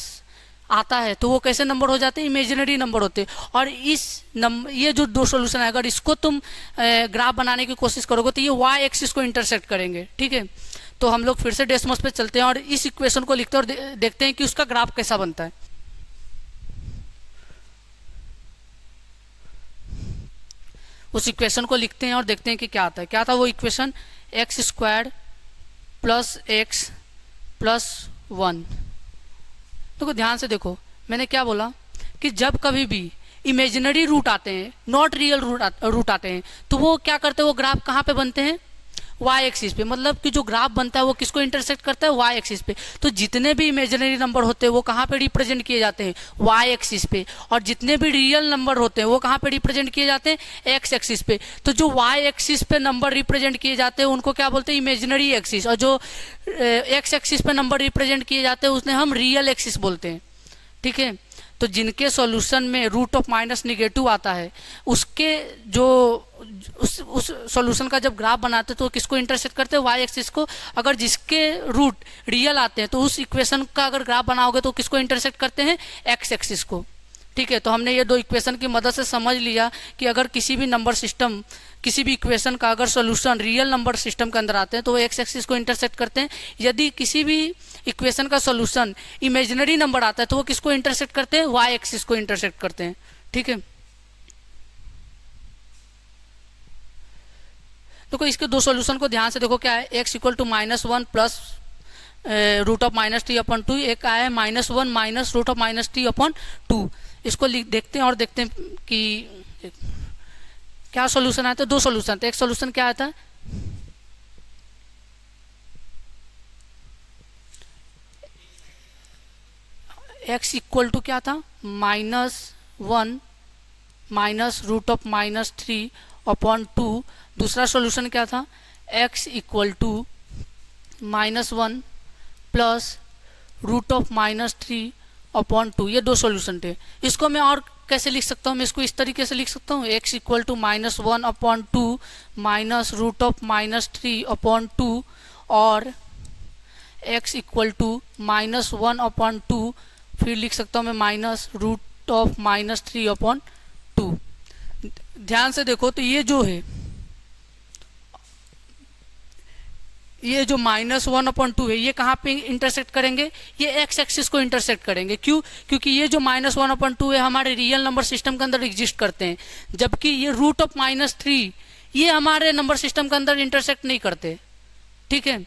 आता है तो वो कैसे नंबर हो जाते हैं? इमेजिनरी नंबर होते हैं। और ये जो 2 सॉल्यूशन है, अगर इसको तुम ग्राफ बनाने की कोशिश करोगे तो ये y एक्सिस को इंटरसेक्ट करेंगे, ठीक है। तो हम लोग फिर से डेसिमल्स पे चलते हैं और इस इक्वेशन को लिखते हैं और देखते हैं कि उसका ग्राफ कैसा बनता है। उस इक्वेशन को लिखते हैं और देखते हैं कि क्या आता है। क्या था वो equation? X square plus x plus 1। देखो ध्यान से देखो, मैंने क्या बोला कि जब कभी भी इमेजिनरी रूट आते हैं, नॉट रियल रूट आते हैं, तो वो क्या करते हैं? वो ग्राफ कहाँ पे बनते हैं? y एक्सिस पे। मतलब कि जो ग्राफ बनता है वो किसको इंटरसेक्ट करता है? y एक्सिस पे। तो जितने भी इमेजिनरी नंबर होते हैं वो कहाँ पे रिप्रेजेंट किए जाते हैं? y एक्सिस पे। और जितने भी रियल नंबर होते हैं वो कहाँ पे रिप्रेजेंट किए जाते हैं? x एक्सिस पे। तो जो y एक्सिस पे नंबर रिप्रेजेंट किए जाते हैं उनको क्या बोलते हैं? Imaginary axis. और जो x एक्सिस पे नंबर रिप्रेजेंट किए जाते हैं उसने हम रियल एक्सिस बोलते हैं, ठीक है। तो जिनके सॉल्यूशन में रूट ऑफ माइनस निगेटिव आता है उसके जो उस सॉल्यूशन का जब ग्राफ बनाते हैं तो किसको इंटरसेक्ट करते हैं, वाई एक्सिस को। अगर जिसके रूट रियल आते हैं तो उस इक्वेशन का अगर ग्राफ बनाओगे तो किसको इंटरसेक्ट करते हैं, एक्स एक्सिस को। ठीक है, तो हमने ये दो इक्वेशन की मदद से समझ लिया कि अगर किसी भी नंबर सिस्टम, किसी भी इक्वेशन का अगर सॉल्यूशन रियल नंबर सिस्टम के अंदर आते हैं तो वो एक्स एक्सिस को इंटरसेक्ट करते हैं। यदि किसी भी इक्वेशन का सॉल्यूशन इमेजिनरी नंबर आता है तो वो किसको इंटरसेक्ट करते हैं, वाई एक्सिस को इंटरसेक्ट करते हैं। ठीक है, देखो इसके दो सॉल्यूशन को ध्यान से देखो, क्या है, x equal to -1 plus root of -t/2, एक आया है -1 माइनस रूट ऑफ -t/2। इसको देखते हैं और देखते हैं कि क्या सॉल्यूशन आता है। दो सॉल्यूशन थे, एक सॉल्यूशन क्या आता है, x इक्वल टू क्या था, -1 माइनस रूट ऑफ -3/2। दूसरा सॉल्यूशन क्या था, x equal to -1 plus root of -3/2। ये दो सॉल्यूशन थे। इसको मैं और कैसे लिख सकता हूँ, मैं इसको इस तरीके से लिख सकता हूँ, x equal to -1/2 minus root of -3/2 और x इक्वल टू -1/2, फिर लिख सकता हूँ मैं माइनस रूट ऑफ -3/2। ध्यान से देखो तो ये जो है, ये जो -1/2 है ये कहाँ पे इंटरसेक्ट करेंगे, ये एक्स एक्सिस को इंटरसेक्ट करेंगे। क्यों, क्योंकि ये जो -1/2 है हमारे रियल नंबर सिस्टम के अंदर एग्जिस्ट करते हैं, जबकि ये रूट ऑफ -3 ये हमारे नंबर सिस्टम के अंदर इंटरसेक्ट नहीं करते। ठीक है,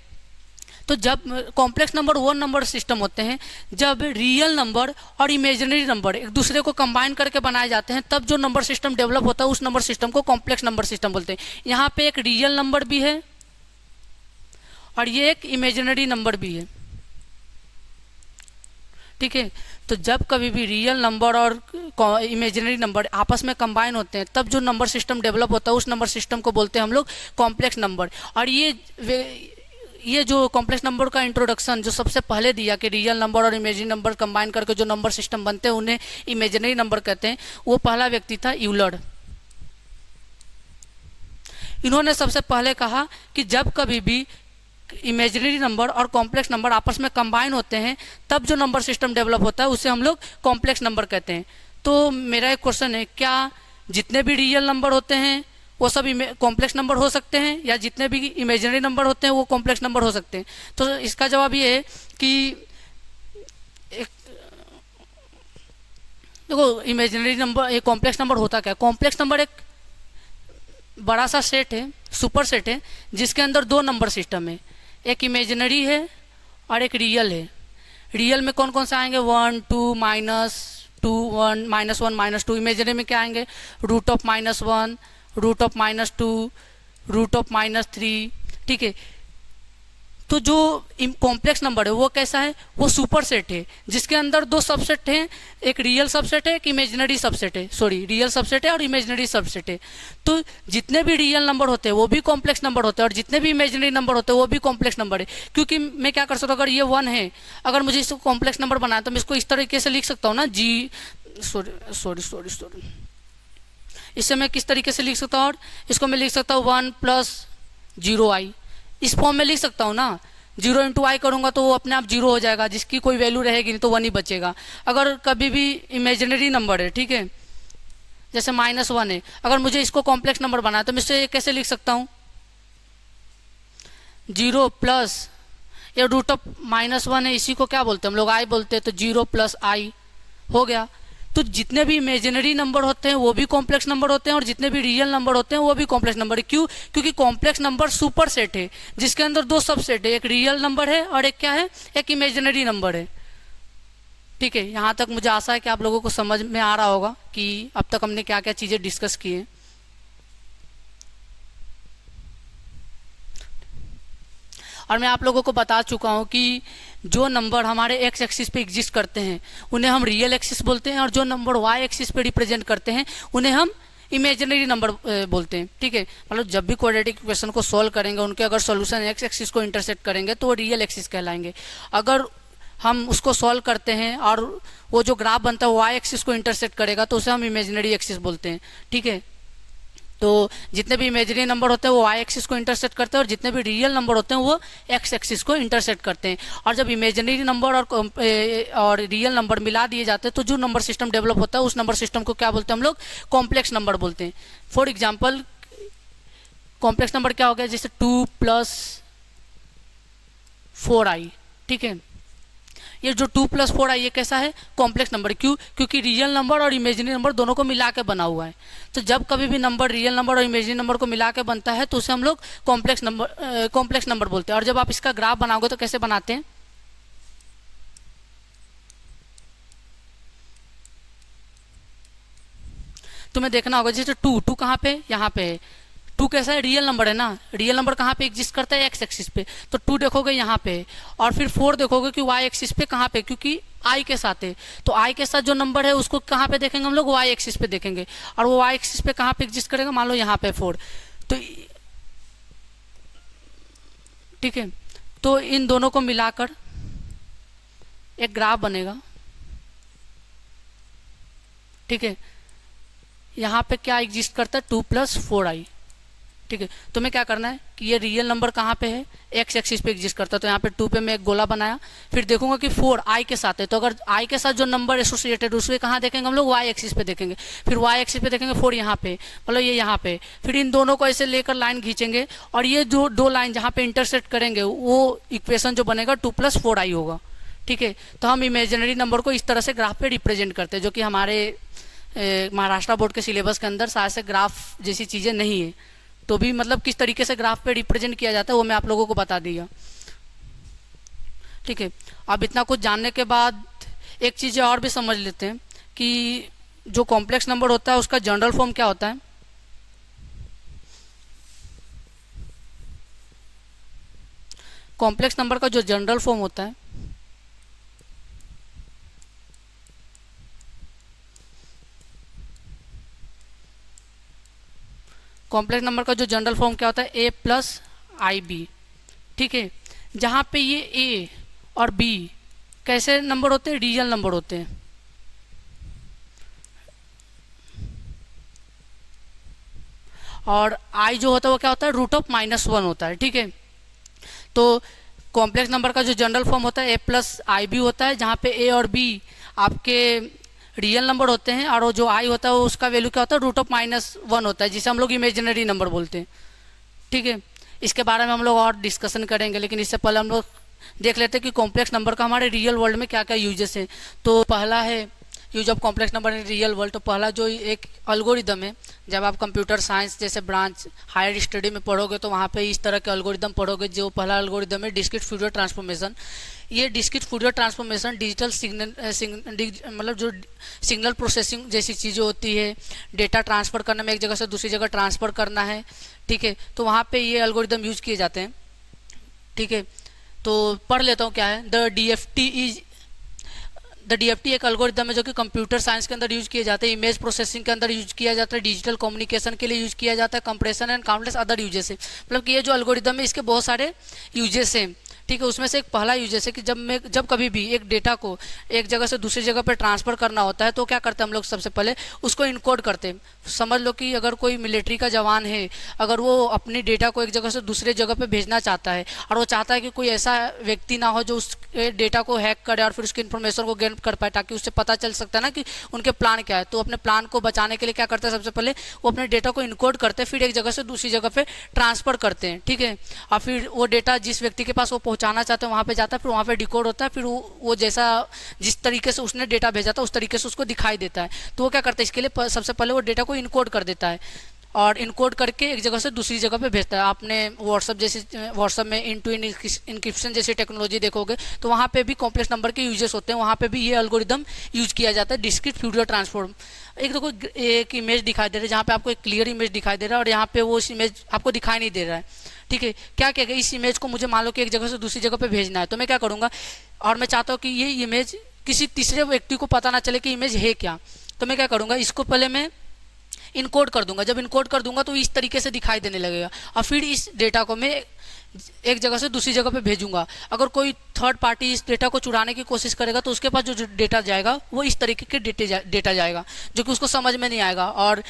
तो जब कॉम्प्लेक्स नंबर वो नंबर सिस्टम होते हैं जब रियल नंबर और इमेजिनरी नंबर एक दूसरे को कंबाइन करके बनाए जाते हैं, तब जो नंबर सिस्टम डेवलप होता है उस नंबर सिस्टम को कॉम्प्लेक्स नंबर सिस्टम बोलते हैं। यहाँ पे एक रियल नंबर भी है और ये एक इमेजिनरी नंबर भी है। ठीक है, तो जब कभी भी रियल नंबर और इमेजिनरी नंबर आपस में कंबाइन होते हैं तब जो नंबर सिस्टम डेवलप होता है उस नंबर सिस्टम को बोलते हैं हम लोग कॉम्प्लेक्स नंबर। और ये जो कॉम्प्लेक्स नंबर का इंट्रोडक्शन जो सबसे पहले दिया कि रियल नंबर और इमेजिनरी नंबर कंबाइन करके जो नंबर सिस्टम बनते हैं उन्हें इमेजिनरी नंबर कहते हैं, वो पहला व्यक्ति था यूलर। इन्होंने सबसे पहले कहा कि जब कभी भी इमेजिनरी नंबर और कॉम्प्लेक्स नंबर आपस में कंबाइन होते हैं तब जो नंबर सिस्टम डेवलप होता है उसे हम लोग कॉम्प्लेक्स नंबर कहते हैं। तो मेरा एक क्वेश्चन है, क्या जितने भी रियल नंबर होते हैं वो सब कॉम्प्लेक्स नंबर हो सकते हैं, या जितने भी इमेजिनरी नंबर होते हैं वो कॉम्प्लेक्स नंबर हो सकते हैं? तो इसका जवाब ये है कि देखो इमेजिनरी नंबर, कॉम्प्लेक्स नंबर होता क्या है, कॉम्प्लेक्स नंबर एक बड़ा सा सेट है, सुपर सेट है, जिसके अंदर दो नंबर सिस्टम है, एक इमेजिनरी है और एक रियल है। रियल में कौन कौन से आएंगे, 1 2 -2 1 -1 -2। इमेजिनरी में क्या आएंगे, root of -1 root of -2 root of -3। ठीक है, तो जो कॉम्प्लेक्स नंबर है वो कैसा है, वो सुपर सेट है जिसके अंदर दो सबसेट हैं, एक रियल सबसेट है, एक इमेजिनरी सबसेट है, सॉरी रियल सबसेट है और इमेजिनरी सबसेट है। तो जितने भी रियल नंबर होते हैं वो भी कॉम्प्लेक्स नंबर होते हैं और जितने भी इमेजिनरी नंबर होते हैं वो भी कॉम्प्लेक्स नंबर है। क्योंकि मैं क्या कर सकता हूँ, अगर ये 1 है, अगर मुझे इसको कॉम्प्लेक्स नंबर बनाया तो मैं इसको इस तरीके से लिख सकता हूँ ना, सॉरी इससे मैं किस तरीके से लिख सकता हूँ, और इसको मैं लिख सकता हूँ 1 + 0i, इस फॉर्म में लिख सकता हूँ ना। 0 × i करूँगा तो वो अपने आप 0 हो जाएगा, जिसकी कोई वैल्यू रहेगी नहीं तो 1 ही बचेगा। अगर कभी भी इमेजिनरी नंबर है, ठीक है, जैसे -1 है, अगर मुझे इसको कॉम्प्लेक्स नंबर बनाना तो मैं इसे कैसे लिख सकता हूँ, 0 प्लस ये रूट ऑफ -1 है, इसी को क्या बोलते हैं हम लोग, i बोलते हैं, तो 0 + i हो गया। तो जितने भी इमेजिनरी नंबर होते हैं वो भी कॉम्प्लेक्स नंबर होते हैं और जितने भी रियल नंबर होते हैं वो भी कॉम्प्लेक्स नंबर है। क्यों, क्योंकि कॉम्प्लेक्स नंबर सुपर सेट है जिसके अंदर दो सबसेट है, एक रियल नंबर है और एक क्या है, एक इमेजिनरी नंबर है। ठीक है, यहाँ तक मुझे आशा है कि आप लोगों को समझ में आ रहा होगा कि अब तक हमने क्या क्या चीज़ें डिस्कस की हैं। और मैं आप लोगों को बता चुका हूँ कि जो नंबर हमारे एक्स एक्सिस पे एग्जिस्ट करते हैं उन्हें हम रियल एक्सिस बोलते हैं और जो नंबर वाई एक्सिस पे रिप्रेजेंट करते हैं उन्हें हम इमेजिनरी नंबर बोलते हैं। ठीक है, मतलब जब भी क्वाड्रेटिक इक्वेशन को सॉल्व करेंगे उनके अगर सॉल्यूशन एक्स एक्सिस को इंटरसेक्ट करेंगे तो वो रियल एक्सिस कहलाएंगे। अगर हम उसको सॉल्व करते हैं और वो जो ग्राफ बनता है वाई एक्सिस को इंटरसेक्ट करेगा तो उसे हम इमेजिनरी एक्सिस बोलते हैं। ठीक है, तो जितने भी इमेजिनरी नंबर होते हैं वो वाई एक्सिस को इंटरसेक्ट करते हैं और जितने भी रियल नंबर होते हैं वो एक्स एक्सिस को इंटरसेक्ट करते हैं। और जब इमेजिनरी नंबर और रियल नंबर मिला दिए जाते हैं तो जो नंबर सिस्टम डेवलप होता है उस नंबर सिस्टम को क्या बोलते हैं हम लोग, कॉम्प्लेक्स नंबर बोलते हैं। फॉर एग्जाम्पल कॉम्प्लेक्स नंबर क्या हो गया, जैसे 2+4i, ठीक है। ये जो 2+4i ये कैसा है, कॉम्प्लेक्स नंबर। क्यों? क्योंकि रियल नंबर और इमेजिनरी नंबर दोनों को मिला के बना हुआ है। तो जब कभी भी नंबर रियल नंबर और इमेजिनरी नंबर को मिला के बनता है तो उसे हम लोग कॉम्प्लेक्स नंबर बोलते हैं। और जब आप इसका ग्राफ बनाओगे तो कैसे बनाते हैं, तुम्हें देखना होगा, जैसे टू कहाँ पे, यहाँ पे है। 2 कैसा है, रियल नंबर है ना, रियल नंबर कहाँ पे एग्जिस्ट करता है, एक्स एक्सिस पे, तो 2 देखोगे यहाँ पे। और फिर 4 देखोगे कि वाई एक्सिस पे कहाँ पे, क्योंकि आई के साथ है। तो आई के साथ जो नंबर है उसको कहाँ पे देखेंगे हम लोग, वाई एक्सिस पे देखेंगे। और वो वाई एक्सिस पे कहाँ पे एग्जिस्ट करेगा, मान लो यहाँ पे 4। तो ठीक है, तो इन दोनों को मिलाकर एक ग्राफ बनेगा, ठीक है। यहाँ पे क्या एग्जिस्ट करता है, 2+4i, ठीक है। तुम्हें क्या करना है कि ये रियल नंबर कहाँ पे है, एक्स एक्सिस पे एग्जिस्ट करता है। तो यहाँ पे 2 पे मैं एक गोला बनाया, फिर देखूंगा कि 4 आई के साथ है। तो अगर आई के साथ जो नंबर एसोसिएटेड उसके कहाँ देखेंगे हम लोग, वाई एक्सिस पे देखेंगे। फिर वाई एक्सिस पे देखेंगे 4 यहाँ पे, मतलब ये यहाँ पे। फिर इन दोनों को ऐसे लेकर लाइन खींचेंगे और ये जो 2 लाइन जहाँ पे इंटरसेक्ट करेंगे वो इक्वेशन जो बनेगा 2+4i होगा, ठीक है। तो हम इमेजिनरी नंबर को इस तरह से ग्राफ पे रिप्रेजेंट करते हैं, जो कि हमारे महाराष्ट्र बोर्ड के सिलेबस के अंदर शायद से ग्राफ जैसी चीज़ें नहीं है। तो भी मतलब किस तरीके से ग्राफ पे रिप्रेजेंट किया जाता है वो मैं आप लोगों को बता दिया, ठीक है। अब इतना कुछ जानने के बाद एक चीज़ और भी समझ लेते हैं कि जो कॉम्प्लेक्स नंबर होता है उसका जनरल फॉर्म क्या होता है। कॉम्प्लेक्स नंबर का जो जनरल फॉर्म होता है कॉम्प्लेक्स नंबर का जो जनरल फॉर्म क्या होता है, a+ib, ठीक है। जहाँ पे ये a और b कैसे नंबर होते हैं, रियल नंबर होते हैं। और i जो होता है वो क्या होता है, √(-1) होता है, ठीक है। तो कॉम्प्लेक्स नंबर का जो जनरल फॉर्म होता है a+ib होता है, जहाँ पे a और b आपके रियल नंबर होते हैं और वो जो आई होता है वो उसका वैल्यू क्या होता है, √(-1) होता है, जिसे हम लोग इमेजिनरी नंबर बोलते हैं, ठीक है। इसके बारे में हम लोग और डिस्कशन करेंगे, लेकिन इससे पहले हम लोग देख लेते हैं कि कॉम्प्लेक्स नंबर का हमारे रियल वर्ल्ड में क्या क्या यूजेस है। तो पहला है use of complex number in real world. तो पहला जो एक एल्गोरिदम है, जब आप कंप्यूटर साइंस जैसे ब्रांच हायर स्टडी में पढ़ोगे तो वहाँ पे इस तरह के एल्गोरिदम पढ़ोगे। जो पहला एल्गोरिदम है डिस्क्रीट फ्यूरियर ट्रांसफॉर्मेशन। ये डिस्क्रीट फ्यूरियर ट्रांसफॉर्मेशन डिजिटल मतलब जो सिग्नल प्रोसेसिंग जैसी चीज़ें होती है, डेटा ट्रांसफ़र करने में, एक जगह से दूसरी जगह ट्रांसफ़र करना है, ठीक है। तो वहाँ पे ये एल्गोरिदम यूज किए जाते हैं, ठीक है। तो पढ़ लेता हूँ क्या है। द डीएफटी एक एल्गोरिदम है जो कि कंप्यूटर साइंस के अंदर यूज किए जाते हैं, इमेज प्रोसेसिंग के अंदर यूज किया जाता है, डिजिटल कम्युनिकेशन के लिए यूज किया जाता है, compression and countless other uses है। मतलब कि ये जो एल्गोरिदम है इसके बहुत सारे यूजेस हैं, ठीक है। उसमें से एक पहला यूजेस है कि जब कभी भी एक डेटा को एक जगह से दूसरी जगह पर ट्रांसफ़र करना होता है तो क्या करते हैं हम लोग, सबसे पहले उसको इनकोड करते हैं। समझ लो कि अगर कोई मिलिट्री का जवान है, अगर वो अपनी डेटा को एक जगह से दूसरे जगह पे भेजना चाहता है और वो चाहता है कि कोई ऐसा व्यक्ति ना हो जो उस डेटा को हैक करे और फिर उसकी इन्फॉर्मेशन को गेन कर पाए, ताकि उससे पता चल सकता है ना कि उनके प्लान क्या है। तो अपने प्लान को बचाने के लिए क्या करते हैं, सबसे पहले वो अपने डेटा को इनकोड करते हैं, फिर एक जगह से दूसरी जगह पे ट्रांसफ़र करते हैं, ठीक है। और फिर वो डेटा जिस व्यक्ति के पास वो पहुँचाना चाहते हैं वहाँ पे जाता है, फिर वहाँ पे डिकोड होता है, फिर वो जैसा जिस तरीके से उसने डेटा भेजा था उस तरीके से उसको दिखाई देता है। तो वो क्या करता है, इसके लिए सबसे पहले वो डेटा को इनकोड कर देता है और इनकोड करके एक जगह से दूसरी जगह पे भेजता है। आपने व्हाट्सएप में इन टू इनक्रिप्शन जैसी टेक्नोलॉजी देखोगे तो वहाँ पे भी कॉम्प्लेक्स नंबर के यूजेस होते हैं, वहाँ पे भी ये एल्गोरिदम यूज किया जाता है, डिस्क्रीट फ्यूरियर ट्रांसफॉर्म। एक देखो एक इमेज दिखाई दे रहा है जहाँ पे आपको एक क्लियर इमेज दिखाई दे रहा है और यहाँ पे वो इस इमेज आपको दिखाई नहीं दे रहा है, ठीक है। क्या क्या इस इमेज को मुझे मान लो कि एक जगह से दूसरी जगह पे भेजना है, तो मैं क्या करूँगा, और मैं चाहता हूँ कि ये इमेज किसी तीसरे व्यक्ति को पता ना चले कि इमेज है क्या, तो मैं क्या करूँगा, इसको पहले मैं इनकोड कर दूंगा। जब इनकोड कर दूंगा तो इस तरीके से दिखाई देने लगेगा और फिर इस डेटा को मैं एक जगह से दूसरी जगह पे भेजूंगा। अगर कोई थर्ड पार्टी इस डेटा को चुराने की कोशिश करेगा तो उसके पास जो डेटा जाएगा वो इस तरीके के डेटा जाएगा जो कि उसको समझ में नहीं आएगा, और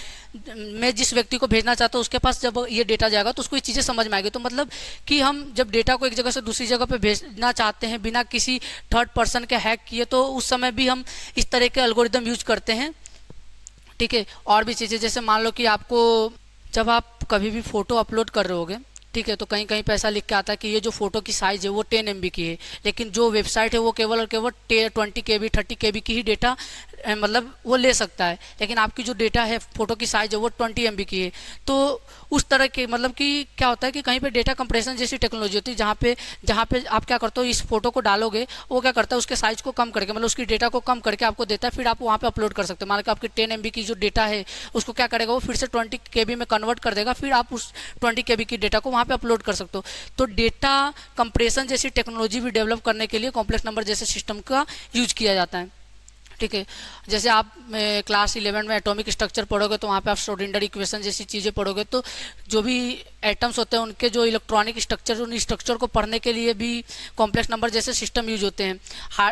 मैं जिस व्यक्ति को भेजना चाहता हूँ उसके पास जब ये डेटा जाएगा तो उसको ये चीज़ें समझ में आएगी। तो मतलब कि हम जब डेटा को एक जगह से दूसरी जगह पे भेजना चाहते हैं बिना किसी थर्ड पर्सन के हैक किए, तो उस समय भी हम इस तरह के एल्गोरिदम यूज करते हैं। ठीक है, और भी चीज़ें जैसे मान लो कि आपको जब आप कभी भी फ़ोटो अपलोड कर रहे होगे, ठीक है, तो कहीं कहीं पे ऐसा लिख के आता है कि ये जो फोटो की साइज़ है वो 10 MB की है, लेकिन जो वेबसाइट है वो केवल और केवल 20 KB 30 KB की ही डेटा मतलब वो ले सकता है, लेकिन आपकी जो डेटा है फोटो की साइज़ है वो 20 MB की है। तो उस तरह के मतलब कि क्या होता है कि कहीं पे डेटा कंप्रेशन जैसी टेक्नोलॉजी होती है जहाँ पे आप क्या करते हो, इस फोटो को डालोगे, वो क्या करता है उसके साइज़ को कम करके मतलब उसकी डेटा को कम करके आपको देता है, फिर आप वहाँ पे अपलोड कर सकते हो। मान लो आपकी 10 MB की जो डेटा है उसको क्या करेगा, वो फिर से 20 KB में कन्वर्ट कर देगा, फिर आप उस 20 KB की डेटा को वहाँ पे अपलोड कर सकते हो। तो डेटा कंप्रेशन जैसी टेक्नोलॉजी भी डेवलप करने के लिए कॉम्प्लेक्स नंबर जैसे सिस्टम का यूज किया जाता है। ठीक है, जैसे आप क्लास 11 में एटॉमिक स्ट्रक्चर पढ़ोगे तो वहाँ पे आप श्रोडिंगर इक्वेशन जैसी चीज़ें पढ़ोगे, तो जो भी एटम्स होते हैं उनके जो इलेक्ट्रॉनिक स्ट्रक्चर, उन स्ट्रक्चर को पढ़ने के लिए भी कॉम्प्लेक्स नंबर जैसे सिस्टम यूज होते हैं।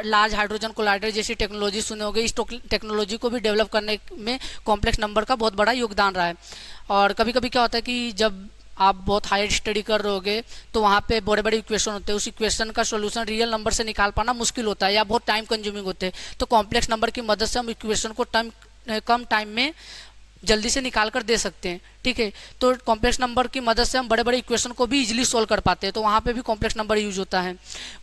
लार्ज हाइड्रोजन कोलाइडर जैसी टेक्नोलॉजी सुने होगे, इस टेक्नोलॉजी को भी डेवलप करने में कॉम्प्लेक्स नंबर का बहुत बड़ा योगदान रहा है। और कभी कभी क्या होता है कि जब आप बहुत हायर स्टडी कर रहे होगे तो वहाँ पे बड़े बड़े इक्वेशन होते हैं, उस इक्वेशन का सॉल्यूशन रियल नंबर से निकाल पाना मुश्किल होता है या बहुत टाइम कंज्यूमिंग होते हैं। तो कॉम्प्लेक्स नंबर की मदद से हम इक्वेशन को कम टाइम में जल्दी से निकाल कर दे सकते हैं। ठीक है, तो कॉम्प्लेक्स नंबर की मदद से हम बड़े बड़े इक्वेशन को भी इजीली सॉल्व कर पाते हैं, तो वहाँ पे भी कॉम्प्लेक्स नंबर यूज होता है।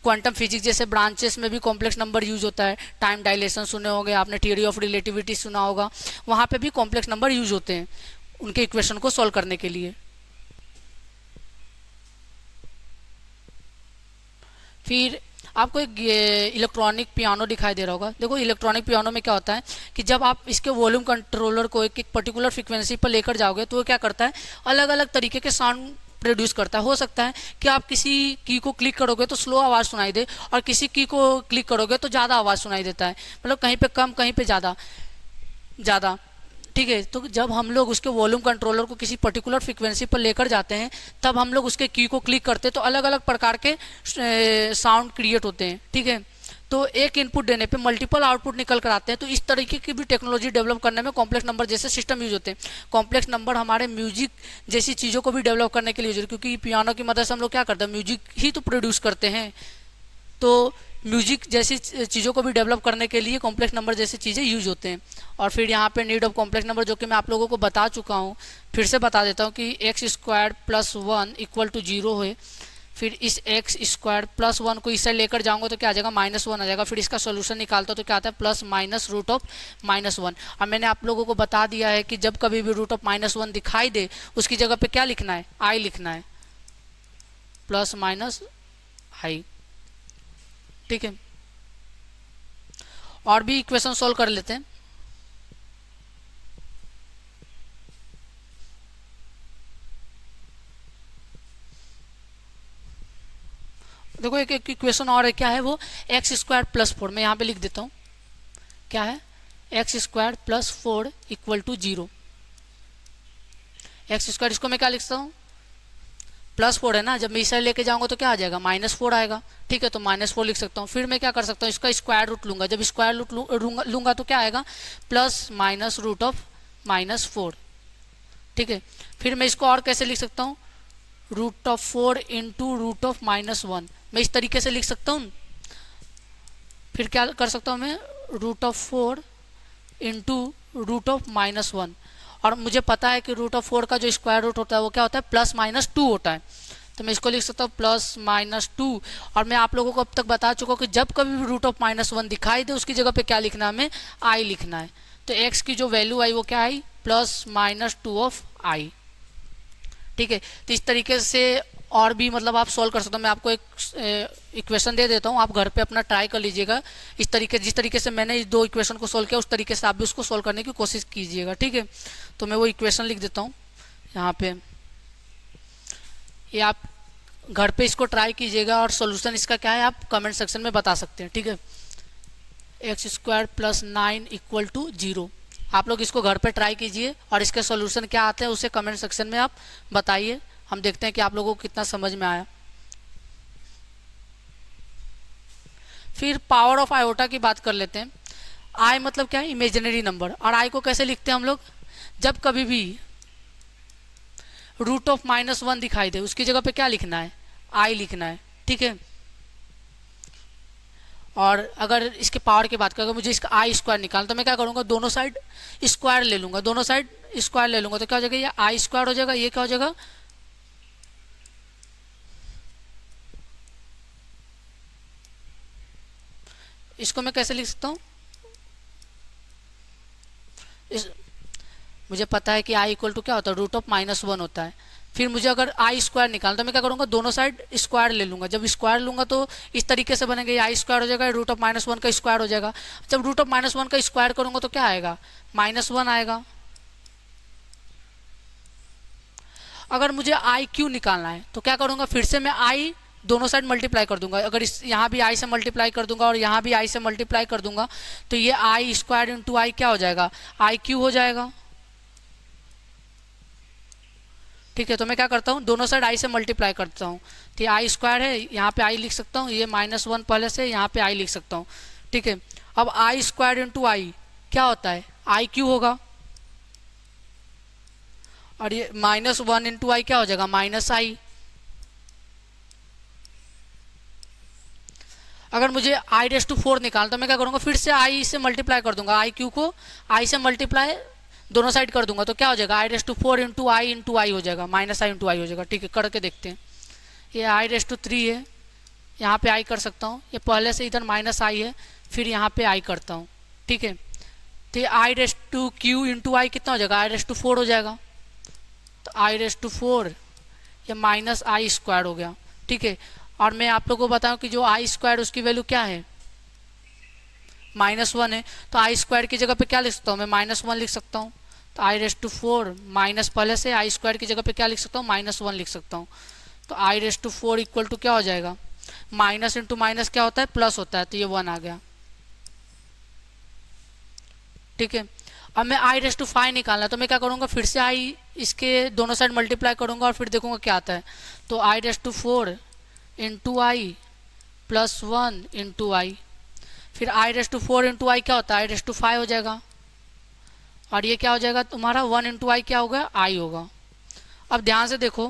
क्वांटम फिजिक्स जैसे ब्रांचेस में भी कॉम्प्लेक्स नंबर यूज होता है। टाइम डायलेशन सुने होंगे आपने, थियरी ऑफ रिलेटिविटी सुना होगा, वहाँ पे भी कॉम्प्लेक्स नंबर यूज होते हैं उनके इक्वेशन को सॉल्व करने के लिए। फिर आपको एक इलेक्ट्रॉनिक पियानो दिखाई दे रहा होगा। देखो इलेक्ट्रॉनिक पियानो में क्या होता है कि जब आप इसके वॉल्यूम कंट्रोलर को एक पर्टिकुलर फ्रीक्वेंसी पर लेकर जाओगे तो वो क्या करता है, अलग अलग तरीके के साउंड प्रोड्यूस करता है। हो सकता है कि आप किसी की को क्लिक करोगे तो स्लो आवाज़ सुनाई दे, और किसी की को क्लिक करोगे तो ज़्यादा आवाज़ सुनाई देता है, मतलब कहीं पे कम कहीं पे ज़्यादा ज़्यादा। ठीक है, तो जब हम लोग उसके वॉल्यूम कंट्रोलर को किसी पर्टिकुलर फ्रीक्वेंसी पर लेकर जाते हैं तब हम लोग उसके की को क्लिक करते हैं तो अलग अलग प्रकार के साउंड क्रिएट होते हैं। ठीक है, तो एक इनपुट देने पे मल्टीपल आउटपुट निकल कर आते हैं। तो इस तरीके की भी टेक्नोलॉजी डेवलप करने में कॉम्प्लेक्स नंबर जैसे सिस्टम यूज होते हैं। कॉम्प्लेक्स नंबर हमारे म्यूजिक जैसी चीज़ों को भी डेवलप करने के लिए यूज होते हैं, क्योंकि पियानो की मदद से हम लोग क्या करते हैं, म्यूजिक ही तो प्रोड्यूस करते हैं। तो म्यूजिक जैसी चीज़ों को भी डेवलप करने के लिए कॉम्प्लेक्स नंबर जैसी चीज़ें यूज होते हैं। और फिर यहाँ पे नीड ऑफ कॉम्प्लेक्स नंबर, जो कि मैं आप लोगों को बता चुका हूँ, फिर से बता देता हूँ कि x² + 1 = 0 है। फिर इस x² + 1 को इससे लेकर जाऊंगा तो क्या आ जाएगा, -1 आ जाएगा। फिर इसका सोल्यूशन निकालता तो क्या आता है, +-√(-1). अब मैंने आप लोगों को बता दिया है कि जब कभी भी √(-1) दिखाई दे उसकी जगह पे क्या लिखना है, i लिखना है, +-i। ठीक है, और भी इक्वेशन सॉल्व कर लेते हैं। देखो एक इक्वेशन और है, क्या है वो, x² + 4। मैं यहाँ पे लिख देता हूँ, क्या है, x² + 4 = 0। x², इसको मैं क्या लिखता हूँ, +4 है ना, जब मैं इसे लेके जाऊंगा तो क्या आ जाएगा, -4 आएगा। ठीक है, तो -4 लिख सकता हूँ। फिर मैं क्या कर सकता हूँ, इसका स्क्वायर रूट लूंगा। जब स्क्वायर रूट लूंगा तो क्या आएगा, +-√(-4). ठीक है, फिर मैं इसको और कैसे लिख सकता हूँ, √4 × √(-1). मैं इस तरीके से लिख सकता हूँ। फिर क्या कर सकता हूँ मैं, √4 × √(-1). और मुझे पता है कि √4 का जो स्क्वायर रूट होता है वो क्या होता है, +-2 होता है। तो मैं इसको लिख सकता हूँ +-2। और मैं आप लोगों को अब तक बता चुका हूँ कि जब कभी भी √(-1) दिखाई दे उसकी जगह पे क्या लिखना है, हमें i लिखना है। तो x की जो वैल्यू आई वो क्या आई, +-2 ठीक है, तो इस तरीके से और भी मतलब आप सॉल्व कर सकते हो। मैं आपको एक इक्वेशन दे देता हूँ, आप घर पे अपना ट्राई कर लीजिएगा। जिस तरीके से मैंने इस 2 इक्वेशन को सॉल्व किया उस तरीके से आप भी उसको सॉल्व करने की कोशिश कीजिएगा। ठीक है, तो मैं वो इक्वेशन लिख देता हूँ यहाँ पे, ये आप घर पे इसको ट्राई कीजिएगा और सोल्यूशन इसका क्या है आप कमेंट सेक्शन में बता सकते हैं। ठीक है, x² + 9 = 0। आप लोग इसको घर पे ट्राई कीजिए और इसके सॉल्यूशन क्या आते हैं उसे कमेंट सेक्शन में आप बताइए। हम देखते हैं कि आप लोगों को कितना समझ में आया। फिर पावर ऑफ आयोटा की बात कर लेते हैं। आई मतलब क्या है, इमेजिनरी नंबर। और आई को कैसे लिखते हैं हम लोग, जब कभी भी रूट ऑफ -1 दिखाई दे उसकी जगह पे क्या लिखना है, आई लिखना है, ठीक है। और अगर इसके पावर की बात करें, मुझे इसका आई स्क्वायर निकालना, तो मैं क्या करूँगा, दोनों साइड स्क्वायर ले लूँगा, दोनों साइड स्क्वायर ले लूँगा, तो क्या हो जाएगा, ये आई स्क्वायर हो जाएगा, ये क्या हो जाएगा, इसको मैं कैसे लिख सकता हूँ, इस मुझे पता है कि आई इक्वल टू क्या होता है, रूट ऑफ -1 होता है। फिर मुझे अगर आई स्क्वायर निकालना, तो मैं क्या करूँगा, दोनों साइड स्क्वायर ले लूँगा। जब स्क्वायर लूँगा तो इस तरीके से बनेगा, ये आई स्क्वायर हो जाएगा, रूट ऑफ -1 का स्क्वायर हो जाएगा। जब रूट ऑफ -1 का स्क्वायर करूँगा तो क्या आएगा, -1 आएगा। अगर मुझे आई क्यू निकालना है तो क्या करूँगा, फिर से मैं आई दोनों साइड मल्टीप्लाई कर दूंगा। अगर इस यहाँ भी आई से मल्टीप्लाई कर दूंगा और यहाँ भी आई से मल्टीप्लाई कर दूंगा, तो ये आई स्क्वायर इंटू आई क्या हो जाएगा, आई क्यू हो जाएगा, ठीक है। तो मैं क्या करता हूँ, दोनों साइड आई से मल्टीप्लाई करता हूँ, तो ये आई स्क्वायर है, यहाँ पे आई लिख सकता हूँ, ये -1 पहले से यहाँ पे आई लिख सकता हूँ, ठीक है। अब आई स्क्वायर इंटू आई क्या होता है, आई क्यू होगा, और ये -1 इंटू आई क्या हो जाएगा, -आई। अगर मुझे i⁴ निकालना, तो मैं क्या करूँगा, फिर से आई से मल्टीप्लाई कर दूंगा, आई क्यू को आई से मल्टीप्लाई दोनों साइड कर दूंगा, तो क्या हो जाएगा, i⁴ इंटू आई हो जाएगा, -i इंटू आई हो जाएगा, ठीक है। करके देखते हैं, ये i⁵ है, यहाँ पे आई कर सकता हूँ, ये पहले से इधर -i है, फिर यहाँ पे आई करता हूँ, ठीक है। तो ये i⁵ इंटू आई कितना हो जाएगा, i⁴ हो जाएगा, तो i⁴ ये -i स्क्वायर हो गया, ठीक है। और मैं आप लोगों को बताऊं कि जो आई स्क्वायर उसकी वैल्यू क्या है, -1 है, तो आई स्क्वायर की जगह पे क्या लिख सकता हूँ मैं, -1 लिख सकता हूँ। तो i⁴ माइनस पहले से आई स्क्वायर की जगह पे क्या लिख सकता हूँ, -1 लिख सकता हूँ। तो i⁴ इक्वल टू क्या हो जाएगा, माइनस इंटू माइनस क्या होता है, प्लस होता है, तो ये 1 आ गया, ठीक है। अब मैं i⁵ निकालना, तो मैं क्या करूँगा, फिर से आई इसके दोनों साइड मल्टीप्लाई करूँगा और फिर देखूंगा क्या आता है। तो i⁴ इंटू आई प्लस 1 इंटू आई, फिर i⁴ इंटू आई क्या होता है, i⁵ हो जाएगा, और ये क्या हो जाएगा तुम्हारा, 1 इंटू आई क्या होगा, आई होगा। अब ध्यान से देखो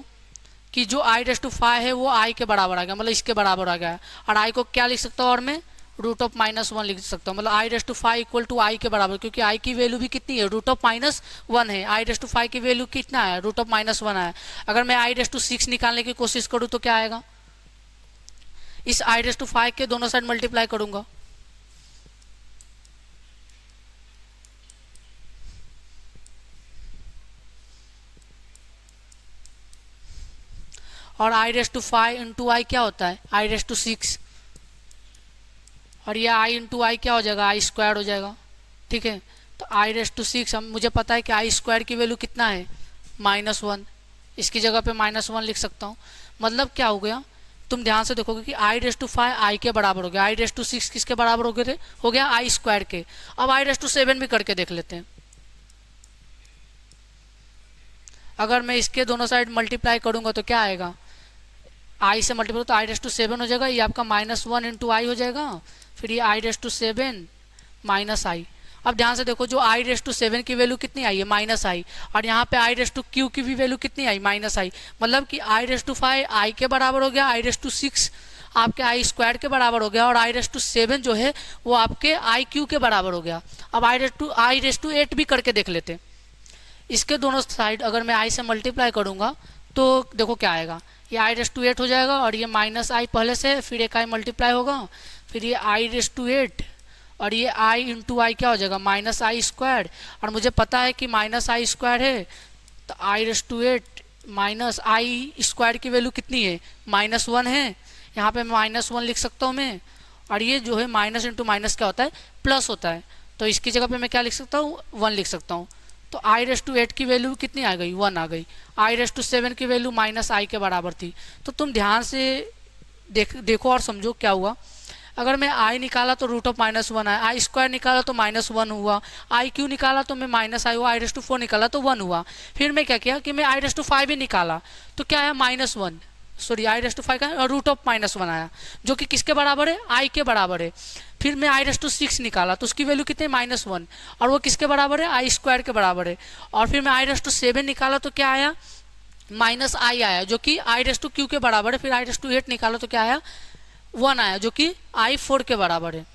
कि जो i⁵ है वो आई के बराबर आ गया, मतलब इसके बराबर आ गया है, और आई को क्या लिख सकता हूँ, और मैं रूट ऑफ -1 लिख सकता हूँ, मतलब i⁵ इक्वल टू आई के बराबर, क्योंकि आई की वैल्यू भी कितनी है, रूट ऑफ -1 है, i⁵ की वैल्यू कितना है, रूट ऑफ -1 है। अगर मैं i⁵ निकालने की कोशिश करूँ तो क्या आएगा, इस i⁵ के दोनों साइड मल्टीप्लाई करूंगा, और i⁵ इंटू आई क्या होता है, i⁵, और ये i इंटू आई क्या हो जाएगा, आई स्क्वायर हो जाएगा, ठीक है। तो i⁵ हम मुझे पता है कि आई स्क्वायर की वैल्यू कितना है, -1, इसकी जगह पे -1 लिख सकता हूँ। मतलब क्या हो गया, तुम ध्यान से देखोगे कि i⁵ आई के बराबर हो गया, i⁵ किसके बराबर हो गया, आई स्क्वायर के। अब i⁵ भी करके देख लेते हैं। अगर मैं इसके दोनों साइड मल्टीप्लाई करूंगा तो क्या आएगा, आई से मल्टीप्लाई तो i⁵ हो जाएगा, ये आपका -1 इंटू आई हो जाएगा, फिर ये i⁵ माइनस आई। अब ध्यान से देखो, जो i⁵ की वैल्यू कितनी आई है, -i, और यहाँ पे i⁵ की भी वैल्यू कितनी आई, -i, मतलब कि i⁵ आई के बराबर हो गया, i⁵ आपके आई स्क्वायर के बराबर हो गया, और i⁵ जो है वो आपके आई क्यू के बराबर हो गया। अब i⁵ भी करके देख लेते हैं। इसके दोनों साइड अगर मैं आई से मल्टीप्लाई करूँगा तो देखो क्या आएगा, ये i⁵ हो जाएगा, और ये -i पहले से, फिर एक आई मल्टीप्लाई होगा, फिर ये i⁵, और ये i इंटू आई क्या हो जाएगा, -i स्क्वायर, और मुझे पता है कि -i स्क्वायर है, तो i⁵ माइनस आई स्क्वायर की वैल्यू कितनी है, -1 है, यहाँ पे -1 लिख सकता हूँ मैं, और ये जो है माइनस इंटू माइनस क्या होता है, प्लस होता है, तो इसकी जगह पे मैं क्या लिख सकता हूँ, 1 लिख सकता हूँ। तो i⁵ की वैल्यू कितनी आ गई, 1 आ गई। i⁵ की वैल्यू -i के बराबर थी। तो तुम ध्यान से देखो और समझो क्या हुआ। अगर मैं i निकाला तो रूट ऑफ -1 आया, आई स्क्वायर निकाला तो -1 हुआ, आई क्यू निकाला तो मैं -i हुआ, i⁴ निकाला तो 1 हुआ। फिर मैं क्या किया कि मैं i⁵ भी निकाला, तो क्या आया, -1, सॉरी आई रेस टू 5 का रूट ऑफ -1 आया, जो कि किसके बराबर है, आई के बराबर है। फिर मैं आई रेस टू 6 निकाला तो उसकी वैल्यू कितनी, -1, और वो किसके बराबर है, आई स्क्वायर के बराबर है। और फिर मैं आई रेस टू 7 निकाला तो क्या आया, -i आया, जो कि आई रेस टू क्यू के बराबर है। फिर आई रेस टू 8 निकाला तो क्या आया, 1 आया, जो कि आई 4 के बराबर है।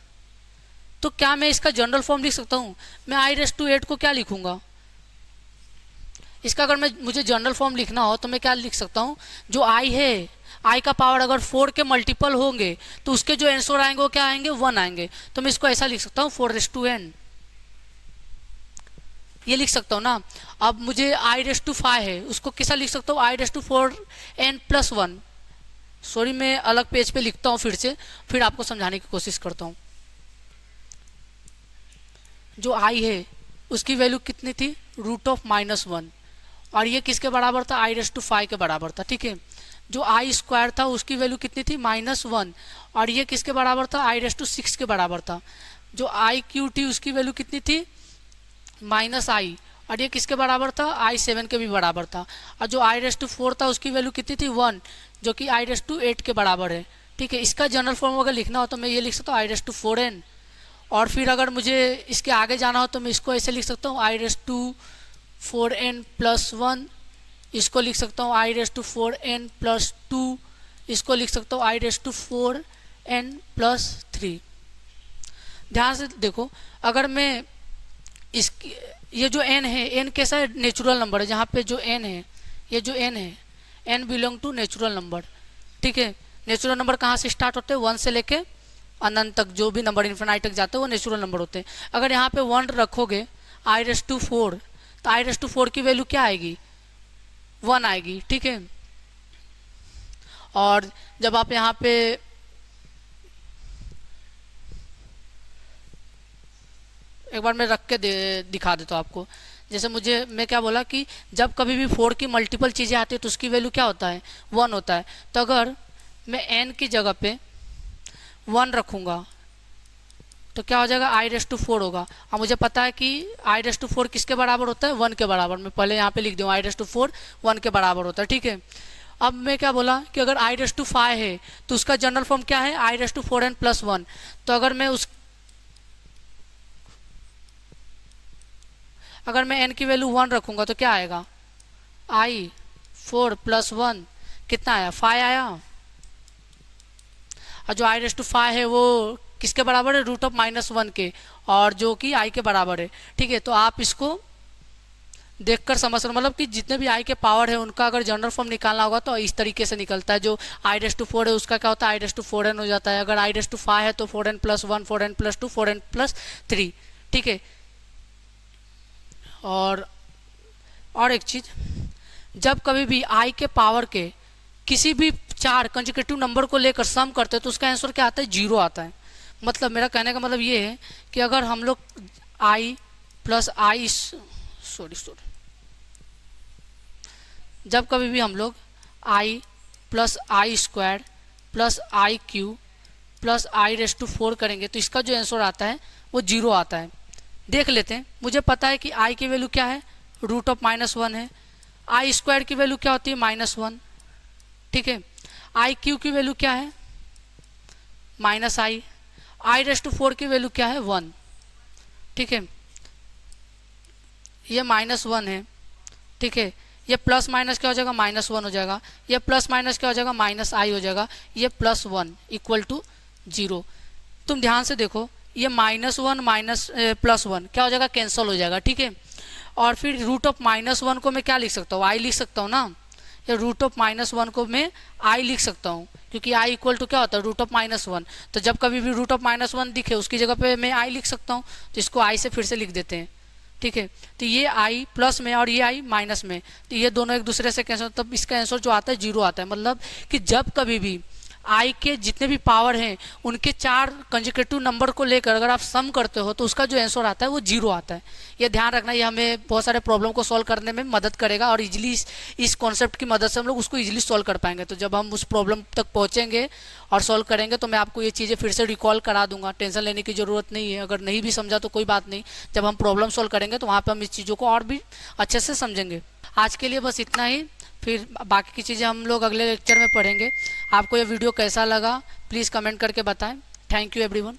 तो क्या मैं इसका जनरल फॉर्म लिख सकता हूँ? मैं आई रेस टू 8 को क्या लिखूंगा, इसका अगर मुझे जनरल फॉर्म लिखना हो तो मैं क्या लिख सकता हूँ, जो आई है, आई का पावर अगर 4 के मल्टीपल होंगे तो उसके जो आंसर आएंगे वो क्या आएंगे, 1 आएंगे। तो मैं इसको ऐसा लिख सकता हूँ 4n, ये लिख सकता हूँ ना। अब मुझे आई रेस टू 5 है, उसको कैसा लिख सकता हूँ, आई रेस टू 4n+1। सॉरी मैं अलग पेज पे लिखता हूँ फिर से, फिर आपको समझाने की कोशिश करता हूँ। जो आई है उसकी वैल्यू कितनी थी, रूट ऑफ -1, और ये किसके बराबर था, आई रेस टू 5 के बराबर था, ठीक है। जो आई स्क्वायर था उसकी वैल्यू कितनी थी, -1, और ये किसके बराबर था, आई रेस टू 6 के बराबर था। जो आई क्यू थी उसकी वैल्यू कितनी थी, -i, और ये किसके बराबर था, आई 7 के भी बराबर था। और जो आई रेस टू 4 था उसकी वैल्यू कितनी थी, 1, जो कि आई रेस टू 8 के बराबर है, ठीक है। इसका जनरल फॉर्म अगर लिखना हो तो मैं ये लिख सकता हूँ आई रेस टू 4n, और फिर अगर मुझे इसके आगे जाना हो तो मैं इसको ऐसे लिख सकता हूँ आई रेस टू 4n+1, इसको लिख सकता हूँ आई रेस टू 4n+2, इसको लिख सकता हूँ आई रेस टू 4n+3। ध्यान से देखो, अगर मैं इसकी ये जो n है, n कैसा है, नेचुरल नंबर है। जहाँ पे जो n है, ये जो n है, n belong to natural number, ठीक है। नेचुरल नंबर कहाँ से स्टार्ट होते हैं, 1 से लेके अनंत तक, जो भी नंबर इन्फिनाइट तक जाते हैं वो नेचुरल नंबर होते हैं। अगर यहाँ पे 1 रखोगे आई रेस टू 4, तो आई रेस टू 4 की वैल्यू क्या आएगी, 1 आएगी, ठीक है। और जब आप यहाँ पे एक बार मैं रख के दिखा देता हूँ आपको। जैसे मैं क्या बोला कि जब कभी भी 4 की मल्टीपल चीज़ें आती है तो उसकी वैल्यू क्या होता है, 1 होता है। तो अगर मैं n की जगह पे 1 रखूँगा तो क्या हो जाएगा, आई रेस टू 4 होगा। और मुझे पता है कि आई रेस टू 4 किसके बराबर होता है, 1 के बराबर। मैं पहले यहाँ पे लिख दूँ, आई रेस टू 4 1 के बराबर होता है, ठीक है। अब मैं क्या बोला कि अगर आई रेस टू 5 है तो उसका जनरल फॉर्म क्या है, आई रेस टू 4n+1। तो अगर मैं n की वैल्यू 1 रखूँगा तो क्या आएगा, आई 4+1 कितना आया, 5 आया। और जो आई रेस टू 5 है वो किसके बराबर है, रूट ऑफ -1 के, और जो कि आई के बराबर है, ठीक है। तो आप इसको देखकर समझ सकते, मतलब कि जितने भी आई के पावर है उनका अगर जनरल फॉर्म निकालना होगा तो इस तरीके से निकलता है। जो आई रेस टू 4 है उसका क्या होता है, आई रेस टू 4n हो जाता है। अगर आई रेस टू 5 है तो 4n+1, 4n+2, 4n+3, ठीक है। और एक चीज, जब कभी भी आई के पावर के किसी भी 4 कंसेक्यूटिव नंबर को लेकर सम करते हैं तो उसका आंसर क्या आता है, 0 आता है। मतलब मेरा कहने का मतलब ये है कि अगर हम लोग जब कभी भी हम लोग i+i² + i³ + i raise to 4 करेंगे तो इसका जो आंसर आता है वो 0 आता है। देख लेते हैं, मुझे पता है कि i की वैल्यू क्या है, रूट ऑफ -1 है। i² की वैल्यू क्या होती है, -1, ठीक है। i³ की वैल्यू क्या है, -i। आई रेस टू 4 की वैल्यू क्या है, 1, ठीक है। ये -1 है, ठीक है। ये प्लस माइनस क्या हो जाएगा, -1 हो जाएगा। ये प्लस माइनस क्या हो जाएगा, -i हो जाएगा। ये +1 = 0। तुम ध्यान से देखो, ये -1 +1 क्या हो जाएगा, कैंसिल हो जाएगा, ठीक है। और फिर रूट ऑफ -1 को मैं क्या लिख सकता हूँ, i लिख सकता हूँ ना। या रूट ऑफ -1 को मैं i लिख सकता हूँ, क्योंकि i = क्या होता है, रूट ऑफ -1। तो जब कभी भी रूट ऑफ -1 दिखे उसकी जगह पे मैं i लिख सकता हूँ। तो इसको i से फिर से लिख देते हैं, ठीक है। तो ये i प्लस में और ये i माइनस में, तो ये दोनों एक दूसरे से कैंसिल, तब इसका आंसर जो आता है 0 आता है। मतलब कि जब कभी भी i के जितने भी पावर हैं उनके 4 कंसेक्यूटिव नंबर को लेकर अगर आप सम करते हो तो उसका जो आंसर आता है वो 0 आता है। ये ध्यान रखना, ये हमें बहुत सारे प्रॉब्लम को सॉल्व करने में मदद करेगा और इजीली इस कॉन्सेप्ट की मदद से हम लोग उसको इजीली सॉल्व कर पाएंगे। तो जब हम उस प्रॉब्लम तक पहुंचेंगे और सॉल्व करेंगे तो मैं आपको ये चीज़ें फिर से रिकॉल करा दूंगा, टेंशन लेने की ज़रूरत नहीं है। अगर नहीं भी समझा तो कोई बात नहीं, जब हम प्रॉब्लम सॉल्व करेंगे तो वहाँ पर हम इस चीज़ों को और भी अच्छे से समझेंगे। आज के लिए बस इतना ही। फिर बाकी की चीज़ें हम लोग अगले लेक्चर में पढ़ेंगे। आपको ये वीडियो कैसा लगा प्लीज़ कमेंट करके बताएं। Thank you everyone.